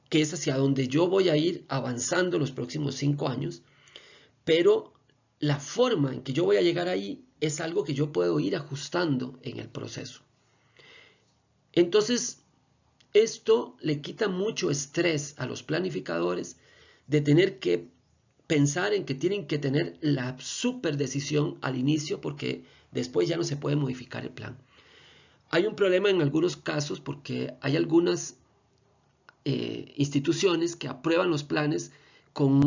que es hacia donde yo voy a ir avanzando los próximos 5 años, pero la forma en que yo voy a llegar ahí es algo que yo puedo ir ajustando en el proceso. Entonces, esto le quita mucho estrés a los planificadores de tener que pensar en que tienen que tener la super decisión al inicio porque después ya no se puede modificar el plan. Hay un problema en algunos casos porque hay algunas instituciones que aprueban los planes con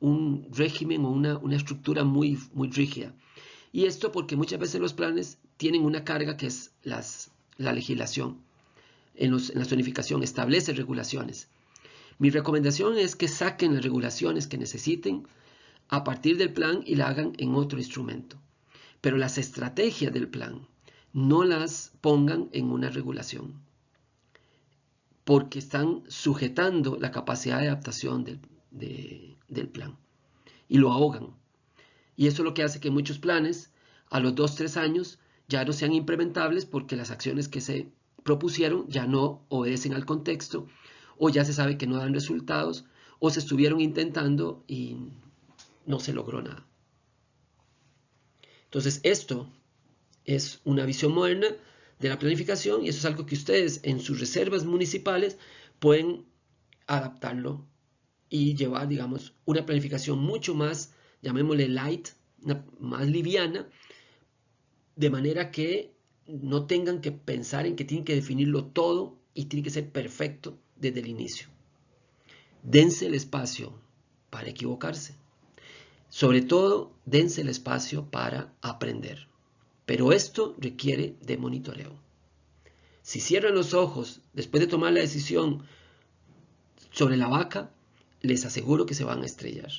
un régimen o una estructura muy, muy rígida. Y esto porque muchas veces los planes tienen una carga que es la legislación. En la zonificación establece regulaciones. Mi recomendación es que saquen las regulaciones que necesiten a partir del plan y la hagan en otro instrumento. Pero las estrategias del plan no las pongan en una regulación, porque están sujetando la capacidad de adaptación del plan y lo ahogan. Y eso es lo que hace que muchos planes a los 2-3 años ya no sean implementables porque las acciones que se propusieron ya no obedecen al contexto, o ya se sabe que no dan resultados, o se estuvieron intentando y no se logró nada. Entonces, esto es una visión moderna de la planificación y eso es algo que ustedes en sus reservas municipales pueden adaptarlo y llevar, digamos, una planificación mucho más, llamémosle light, más liviana, de manera que no tengan que pensar en que tienen que definirlo todo y tiene que ser perfecto desde el inicio. Dense el espacio para equivocarse. Sobre todo, dense el espacio para aprender. Pero esto requiere de monitoreo. Si cierran los ojos después de tomar la decisión sobre la vaca, les aseguro que se van a estrellar.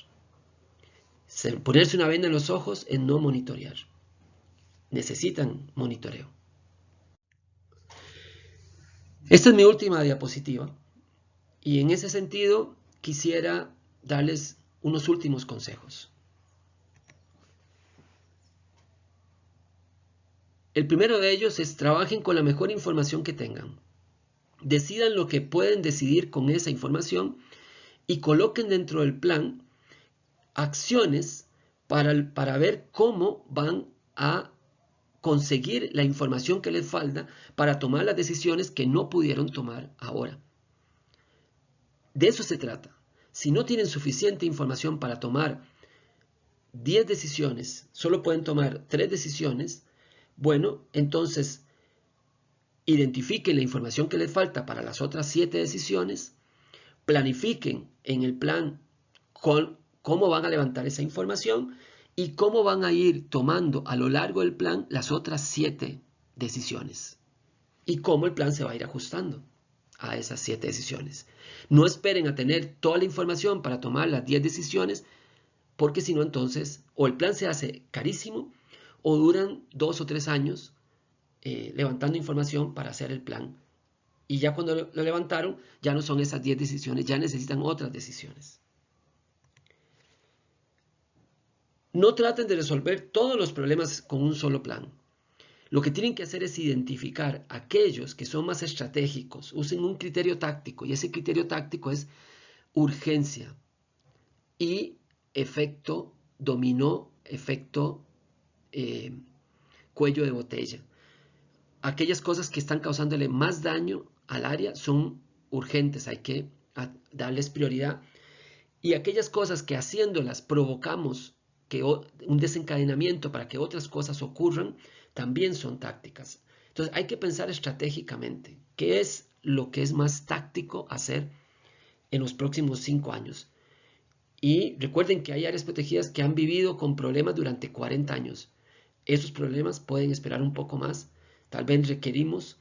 Ponerse una venda en los ojos es no monitorear. Necesitan monitoreo. Esta es mi última diapositiva y en ese sentido quisiera darles unos últimos consejos. El primero de ellos es trabajen con la mejor información que tengan. Decidan lo que pueden decidir con esa información y coloquen dentro del plan acciones para ver cómo van a conseguir la información que les falta para tomar las decisiones que no pudieron tomar ahora. De eso se trata. Si no tienen suficiente información para tomar 10 decisiones, solo pueden tomar 3 decisiones, bueno, entonces identifiquen la información que les falta para las otras 7 decisiones, planifiquen en el plan cómo van a levantar esa información y cómo van a ir tomando a lo largo del plan las otras 7 decisiones y cómo el plan se va a ir ajustando a esas 7 decisiones. No esperen a tener toda la información para tomar las 10 decisiones porque si no entonces o el plan se hace carísimo o duran 2 o 3 años levantando información para hacer el plan. Y ya cuando lo levantaron, ya no son esas 10 decisiones, ya necesitan otras decisiones. No traten de resolver todos los problemas con un solo plan. Lo que tienen que hacer es identificar aquellos que son más estratégicos. Usen un criterio táctico y ese criterio táctico es urgencia y efecto dominó, efecto cuello de botella. Aquellas cosas que están causándole más daño al área son urgentes, hay que darles prioridad. Y aquellas cosas que haciéndolas provocamos un desencadenamiento para que otras cosas ocurran, también son tácticas. Entonces hay que pensar estratégicamente qué es lo que es más táctico hacer en los próximos 5 años. Y recuerden que hay áreas protegidas que han vivido con problemas durante 40 años. Esos problemas pueden esperar un poco más. Tal vez requerimos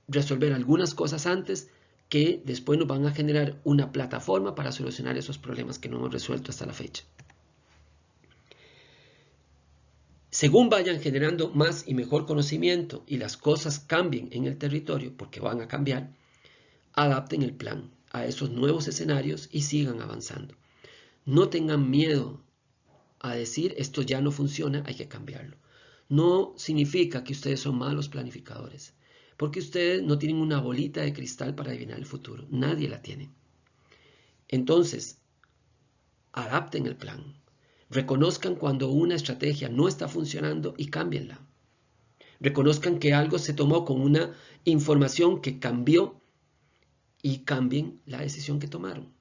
resolver algunas cosas antes que después nos van a generar una plataforma para solucionar esos problemas que no hemos resuelto hasta la fecha. Según vayan generando más y mejor conocimiento y las cosas cambien en el territorio, porque van a cambiar, adapten el plan a esos nuevos escenarios y sigan avanzando. No tengan miedo a decir esto ya no funciona, hay que cambiarlo. No significa que ustedes son malos planificadores, porque ustedes no tienen una bolita de cristal para adivinar el futuro. Nadie la tiene. Entonces, adapten el plan. Reconozcan cuando una estrategia no está funcionando y cámbienla. Reconozcan que algo se tomó con una información que cambió y cambien la decisión que tomaron.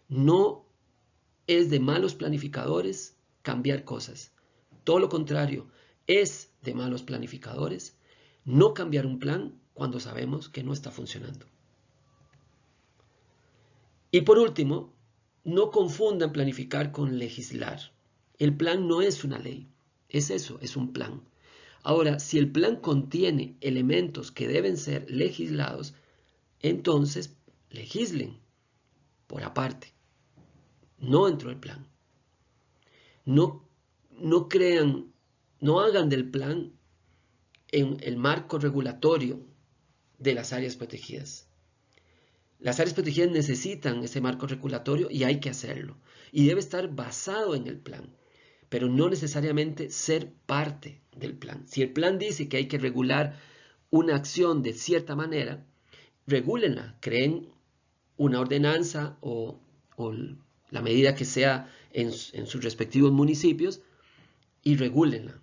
No es de malos planificadores cambiar cosas. Todo lo contrario, es de malos planificadores no cambiar un plan cuando sabemos que no está funcionando. Y por último, no confundan planificar con legislar. El plan no es una ley, es eso, es un plan. Ahora, si el plan contiene elementos que deben ser legislados, entonces legislen por aparte, no dentro del plan. No hagan del plan en el marco regulatorio de las áreas protegidas. Las áreas protegidas necesitan ese marco regulatorio y hay que hacerlo. Y debe estar basado en el plan. pero no necesariamente ser parte del plan. Si el plan dice que hay que regular una acción de cierta manera, regúlenla, creen una ordenanza o la medida que sea en sus respectivos municipios y regúlenla.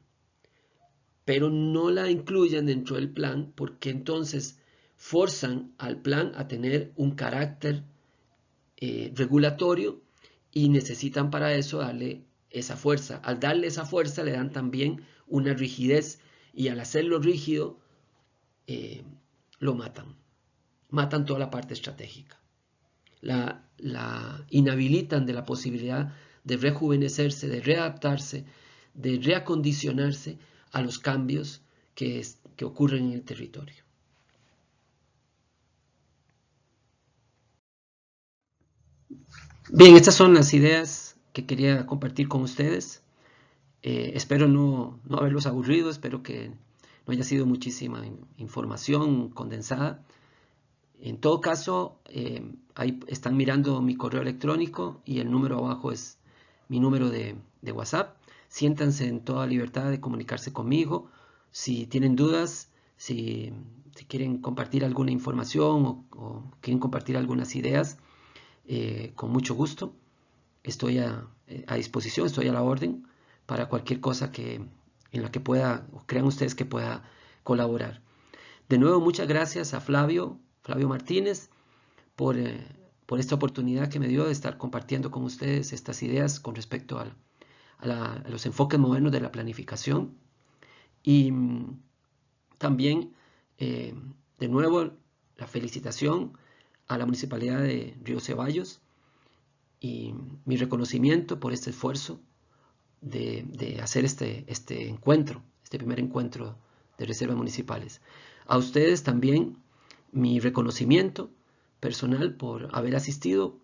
Pero no la incluyan dentro del plan porque entonces forzan al plan a tener un carácter regulatorio y necesitan para eso darle esa fuerza. Al darle esa fuerza le dan también una rigidez y al hacerlo rígido lo matan. Matan toda la parte estratégica. La inhabilitan de la posibilidad de rejuvenecerse, de readaptarse, de reacondicionarse a los cambios que ocurren en el territorio. Bien, estas son las ideas que quería compartir con ustedes. Espero no haberlos aburrido, espero que no haya sido muchísima información condensada. En todo caso, ahí están mirando mi correo electrónico y el número abajo es mi número de WhatsApp. Siéntanse en toda libertad de comunicarse conmigo. Si tienen dudas, si quieren compartir alguna información o quieren compartir algunas ideas, con mucho gusto. Estoy a disposición, estoy a la orden para cualquier cosa en la que pueda o crean ustedes que pueda colaborar. De nuevo, muchas gracias a Flavio Martínez por esta oportunidad que me dio de estar compartiendo con ustedes estas ideas con respecto a los enfoques modernos de la planificación. Y también, de nuevo, la felicitación a la Municipalidad de Río Ceballos y mi reconocimiento por este esfuerzo de hacer este encuentro, este primer encuentro de reservas municipales. A ustedes también mi reconocimiento personal por haber asistido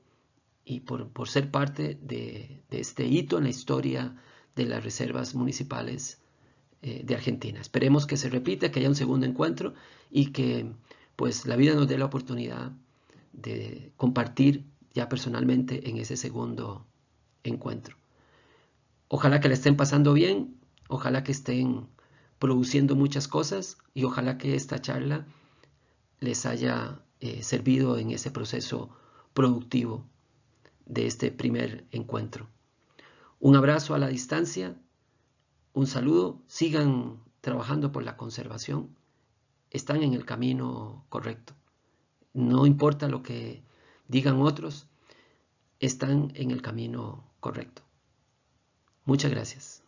y por ser parte de este hito en la historia de las reservas municipales de Argentina. Esperemos que se repita, que haya un segundo encuentro y que pues la vida nos dé la oportunidad de compartir ya personalmente en ese segundo encuentro. Ojalá que la estén pasando bien, ojalá que estén produciendo muchas cosas y ojalá que esta charla les haya servido en ese proceso productivo de este primer encuentro. Un abrazo a la distancia, un saludo, sigan trabajando por la conservación, están en el camino correcto. No importa lo que digan otros, están en el camino correcto. Muchas gracias.